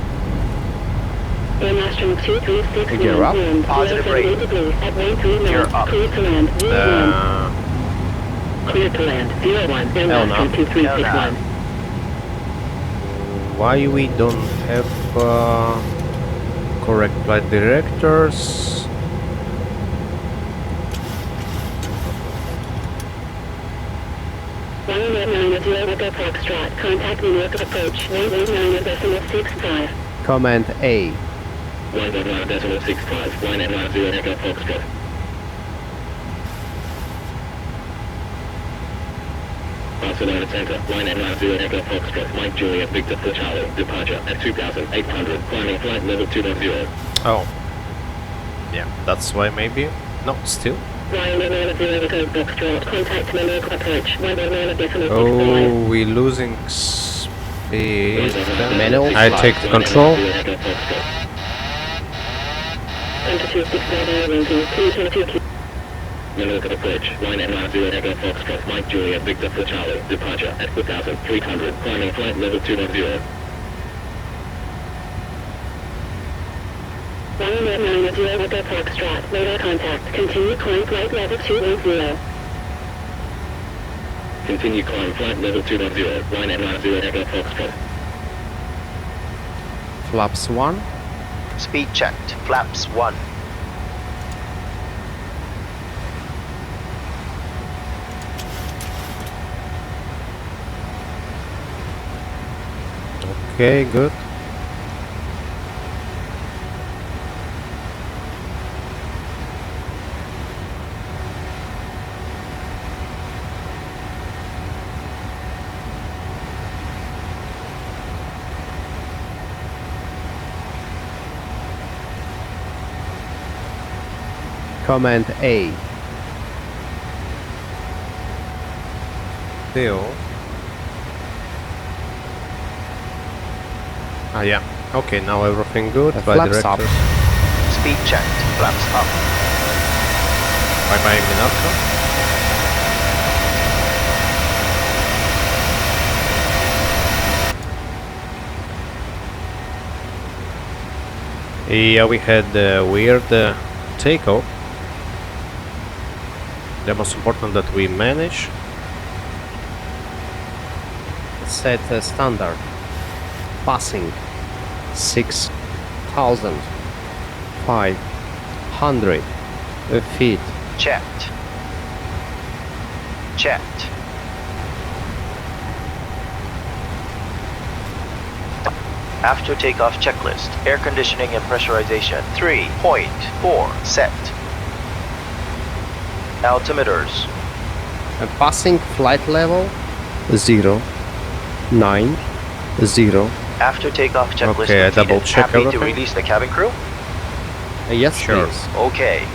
Wind Nostrum 2361, Gear up. wind Positive 078 rate. degrees, at 13 Gear knots, up. clear to land, 01. Clear to land, 01, wind Hell Nostrum no. 2361. Why we don't have correct flight directors? Echo Foxtrot, contact Menorca approach, 119.65. Command A. 119.65, 190 Echo Foxtrot. Barcelona Center, 190 Echo Foxtrot, Mike Juliet Victor for Charlie, departure at 2,800, climbing flight level 2.0. Oh. Yeah, that's why maybe. No, still. Ryanair 0 Echo Foxtrot, contact Menorca approach, 119.65. Oh, we're losing speed. Manual I take the control. Altitude 690, please 22 Menorca approach, 190 Echo Foxtrot, Mike Juliet Victor for Charlie, departure at 4,300, climbing flight level 2.0. Ryanair 0 Echo Foxtrot, radar contact, continue climb flight level 210. Continue climb flight level 2.0, Ryanair 0 Echo Foxtrot. Flaps 1. Speed checked. Flaps 1. Okay, good. Command A. Still. Ah, yeah. Okay, now everything good. Flaps up. Speed checked. Flaps up. Bye-bye, Menorca. Yeah, we had a weird takeoff. The most important that we manage. Set standard. Passing 6,500 feet. Checked. Checked. After takeoff checklist, air conditioning and pressurization 3.4 set. Altimeters. Passing flight level 090. After takeoff checklist Okay, I completed, double check happy to everything. release the cabin crew? Yes, Sure. please. Okay.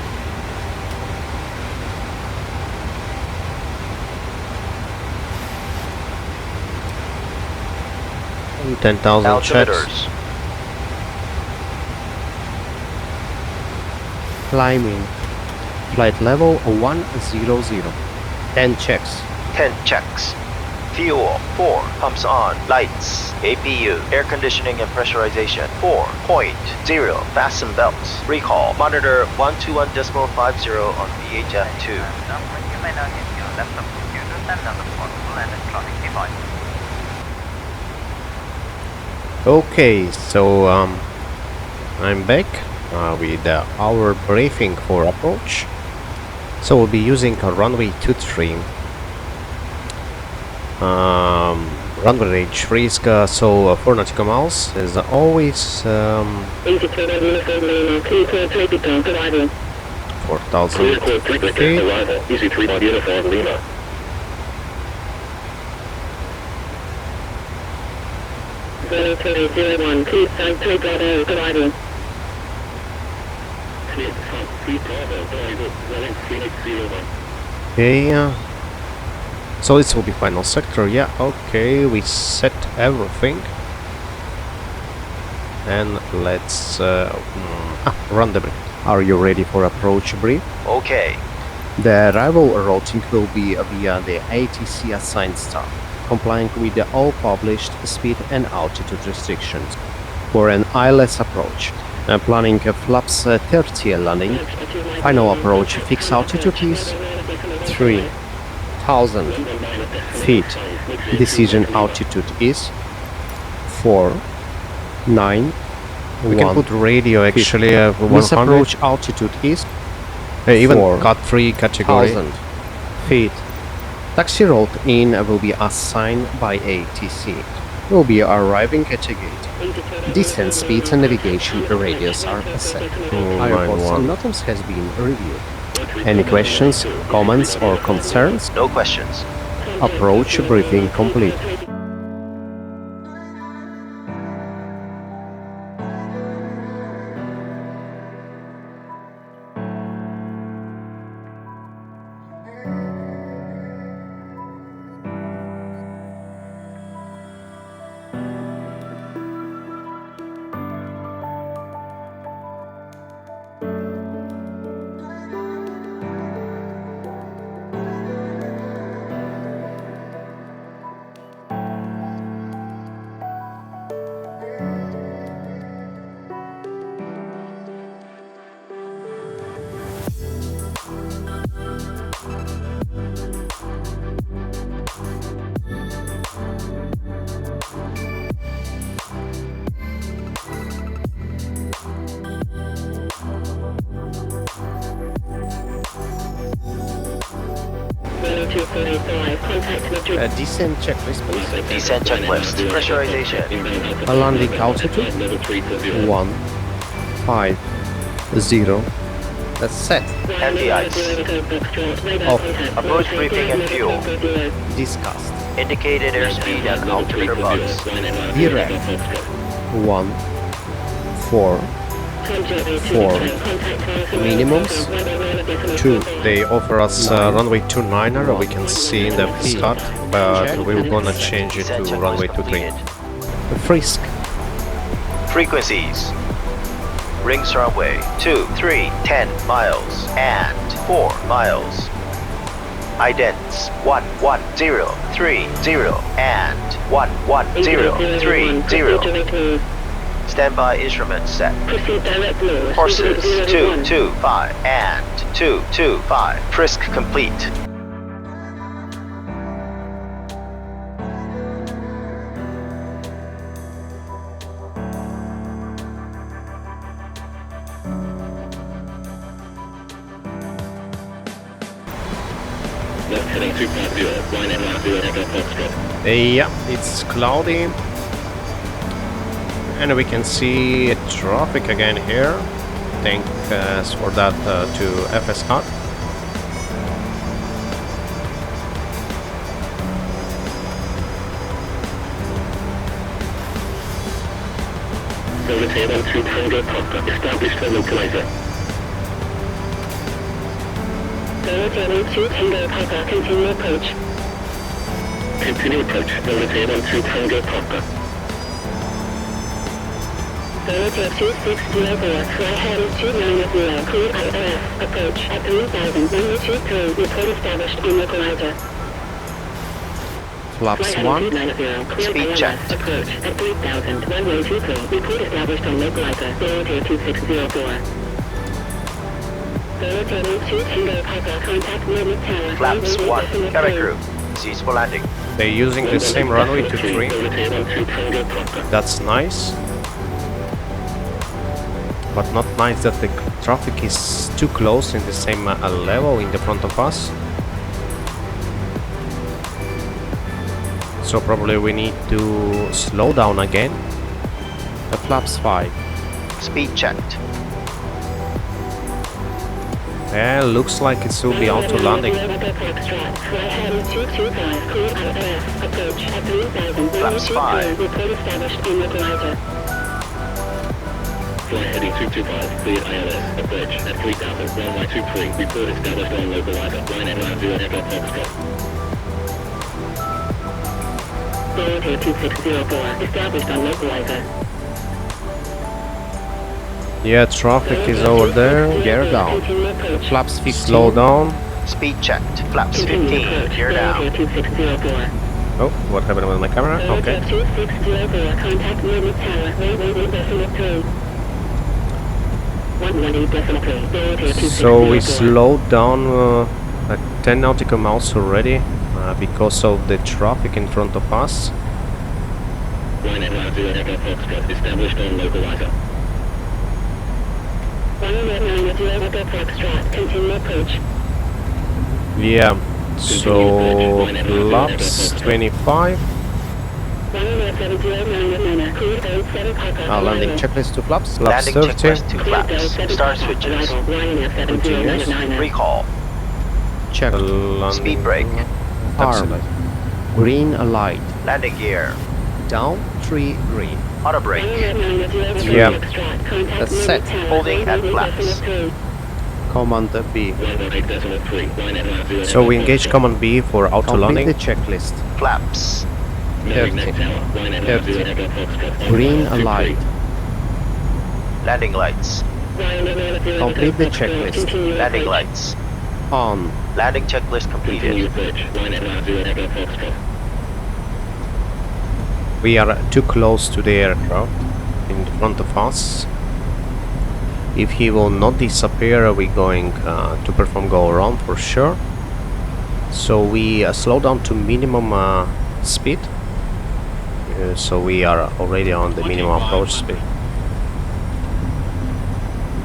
And 10,000 checks. Altimeters. Climbing. Flight level 100. 10 checks. 10 checks. Fuel 4 pumps on. Lights. APU. Air conditioning and pressurization 4.0. Fasten belts. Recall. Monitor 121.50 on VHF2. You may now use your laptop computers and other portable electronic devices. Okay, so I'm back with our briefing for approach. So we'll be using a runway 23. Runway range risk, so 4 nautical miles is always 4,000 feet. Easy 3 on uniform Lima. Okay, so this will be final sector. Yeah, okay, we set everything. And let's run the brief. Are you ready for approach brief? Okay. The arrival routing will be via the ATC assigned star, complying with all published speed and altitude restrictions. For an ILS approach, planning a flaps 30 landing, final approach fixed altitude is 3,000 feet. Decision altitude is 491. We can put radio actually This 100. approach altitude is Even 4,000 cut 3 category. feet. Taxi route in will be assigned by ATC. We'll be arriving at a gate. Descent speeds and navigation radius are set. Airports and NOTAMs has been reviewed. Any questions, comments or concerns? No questions. Approach briefing complete. Descent checklist, please. Descent checklist. Pressurization. A landing altitude 150. That's set. Anti-ice. Off. Approach briefing and fuel. Discussed. Indicated airspeed and altimeter bugs. Direct 142. 4 minimums. 2. They offer us runway 29er, we can see in the FSHUD, but we're gonna change it to runway 23. Frisk. Frequencies. Rings runway 2, 3, 10 miles and 4 miles. Idents 11030 and 11030. Standby instruments set. Horses 225 and 225. Frisk complete. Yeah, it's cloudy. And we can see traffic again here. Thanks for that to FSHUD. Table 2 Papa, established a localizer. Table 2 Papa, continue approach. Continue approach, Table 2 Papa. Menorca 2604, fly heading 290, clear ILS, approach at 3000, runway 23, report established on localizer. Flaps 1. Speed checked. Approach at 3000, runway 23, report established on localizer, Menorca 2604. Menorca 2 Papa, contact Limit Tower. Flaps 1, cabin crew. Cease for landing. They're using the same runway 23. That's nice. But not nice that the traffic is too close in the same level in the front of us. So probably we need to slow down again. The flaps 5. Speed checked. Yeah, looks like it will be auto landing. Flaps 5. Fly heading 225, clear ILS, approach at 3000, runway 23, report established on localizer, Ryanair 90 Echo Foxtrot. Menorca 2604, established on localizer. Yeah, traffic is over there. Gear down. Flaps 15. Slow down. Speed checked. Flaps 15. Gear down. Oh, what happened with my camera? Okay. Contact Limit Tower, So we slowed down at 10 nautical miles already because of the traffic in front of us. Ryanair 90 Echo Foxtrot, established on localizer. Yeah, so flaps 25. Landing checklist to flaps. Flaps Landing 30. checklist to flaps. Star switches. Continuous. Recall. Check. Speed brake. Arm. Green light. Landing gear. Down 3 green. Auto brake. Yeah. That's set. Holding at flaps. Command B. So we engage command B for auto Complete landing. the checklist. Flaps. 30. Green light. Landing lights. Complete the checklist. Landing lights. On. Landing checklist completed. We are too close to the aircraft in front of us. If he will not disappear, we're going to perform go around for sure. So we slow down to minimum speed. So we are already on the minimum approach speed.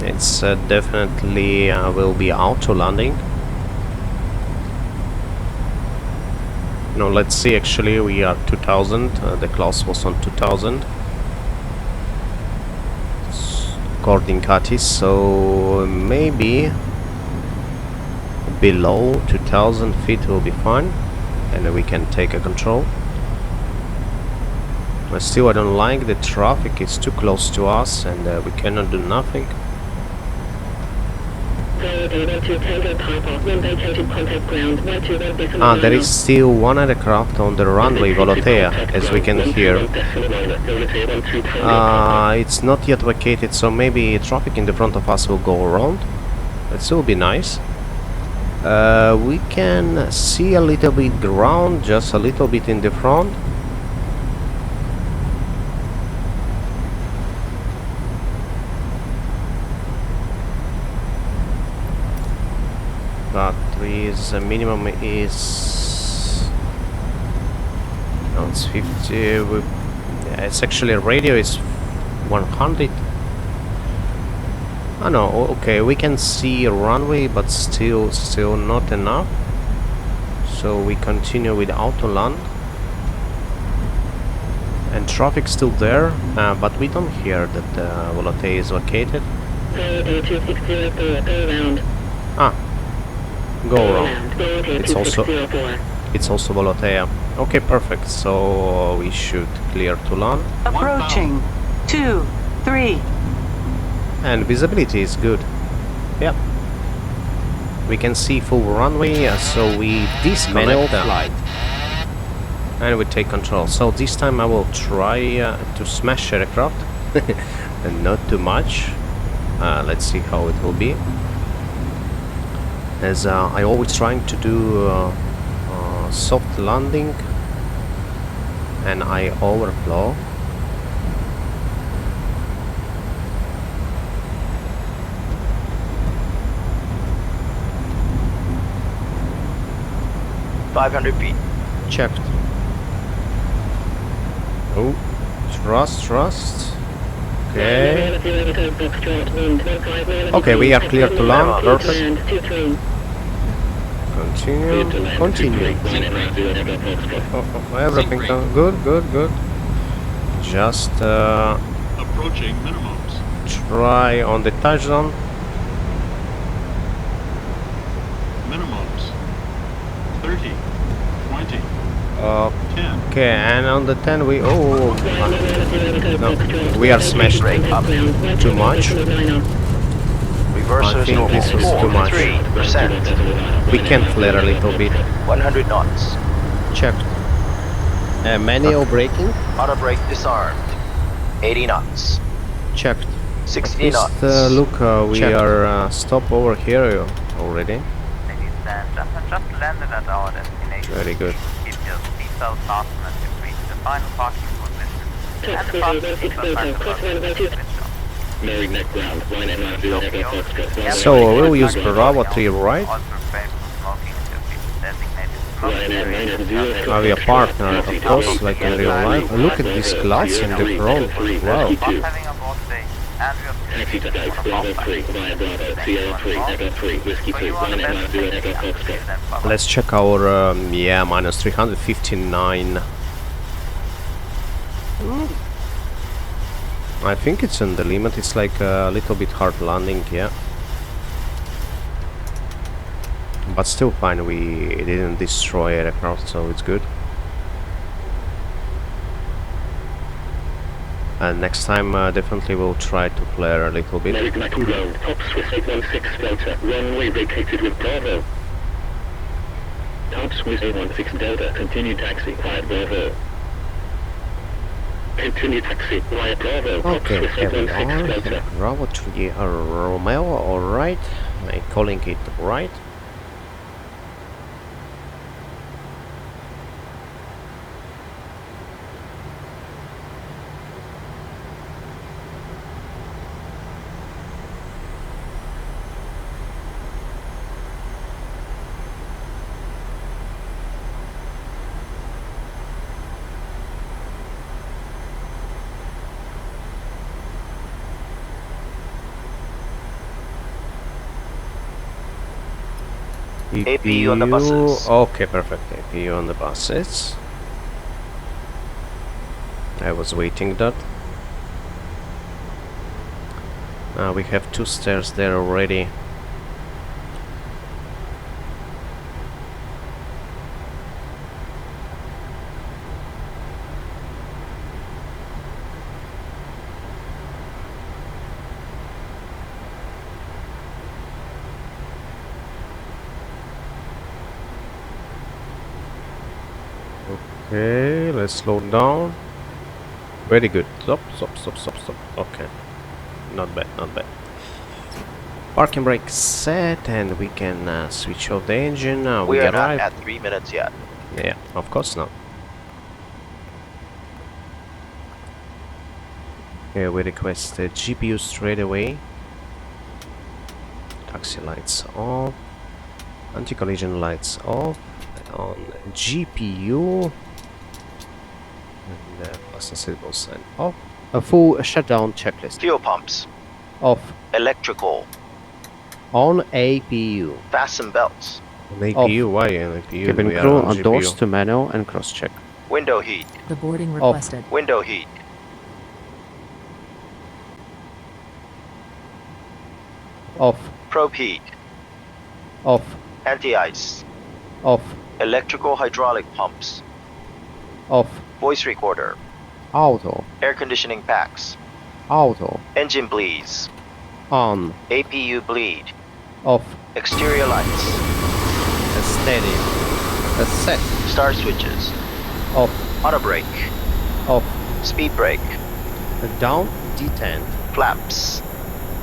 It's definitely will be auto landing. No, let's see, actually we are 2000, the class was on 2000 according Katis, so maybe below 2000 feet will be fine and we can take a control. But still, I don't like the traffic. It's too close to us, and we cannot do nothing. There is still one aircraft on the runway Volotea, as we can hear. It's not yet vacated, so maybe traffic in the front of us will go around. It will be nice. We can see a little bit ground, just a little bit in the front. But is minimum is no, it's 50. It's actually radio is 100. Oh no, okay, we can see a runway, but still not enough. So we continue with autoland, and traffic still there, but we don't hear that Volotea is located. Go around. It's also Volotea. Okay, perfect. So we should clear to land. Approaching. 2, 3. And visibility is good. Yep. We can see full runway, so we disconnect flight. And we take control. So this time I will try to smash aircraft. And not too much. Let's see how it will be. As I always trying to do soft landing, and I overflow. feet. Checked. Oh, thrust. Okay. Okay, we are clear to land. Perfect. Continue. Everything done. Good. Just approaching minimums. Try on the touchdown. Minimums. 30, 20. 10. Okay, and on the 10 we no, we are smashed too much. I think this was too much. 3%. We can flare a little bit. 100 knots. Checked. Manual braking. Auto brake disarmed. 80 knots. Checked. 60 knots. Look, we are stopped over here already. Ladies and gentlemen, just landed at our destination. Very good. Keep your seatbelt fastened as you reach the final parking position. And the fasten seatbelt back. So we'll use Bravo 3 right. We are partner, of course, like in real life. Look at these clouds in the front. Wow. Let's check our yeah, minus 359. I think it's in the limit. It's like a little bit hard landing, yeah. But still fine, we didn't destroy aircraft, so it's good. And next time definitely we'll try to flare a little bit. Runway vacated with Bravo. Top Swiss 816 Delta, continue taxi, quiet Bravo. Continue taxi, quiet Bravo. Okay, here we are. Bravo 3 Romeo, alright. I'm calling it right. APU on the buses. Okay, perfect. APU on the buses. I was waiting that. We have 2 stairs there already. Okay, let's slow down. Very good. Stop, stop, stop, stop, stop. Okay. Not bad, not bad. Parking brake set, and we can switch off the engine. We are not arrived. at 3 minutes yet. Yeah, of course not. Okay, we request the GPU straight away. Taxi lights off. Anti-collision lights off. On GPU. And fasten signal sign off. A full shutdown checklist. Fuel pumps. Off. Electrical. On APU. Fasten belts. On APU? Why on APU? Cabin We are crew on on doors GPU. to manual and cross-check. Window heat. The boarding requested. Window heat. Off. Probe heat. Off. Anti-ice. Off. Electrical hydraulic pumps. Off. Voice recorder. Auto. Air conditioning packs. Auto. Engine bleeds. On. APU bleed. Off. Exterior lights. Steady. Set. Start switches. Off. Auto brake. Off. Speed brake. Down. D10. Flaps.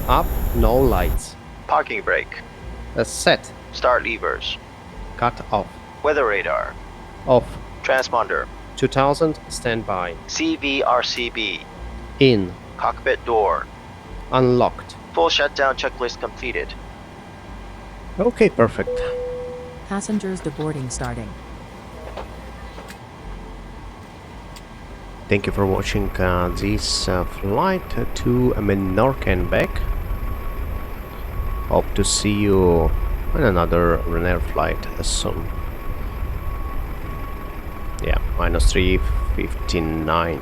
Up. No lights. Parking brake. Set. Start levers. Cut off. Weather radar. Off. Transponder. 2000. Standby. CVRCB. In. Cockpit door. Unlocked. Full shutdown checklist completed. Okay, perfect. Passengers deboarding starting. Thank you for watching this flight to Menorca and back. Hope to see you on another Ryanair flight soon. Yeah, -3:59.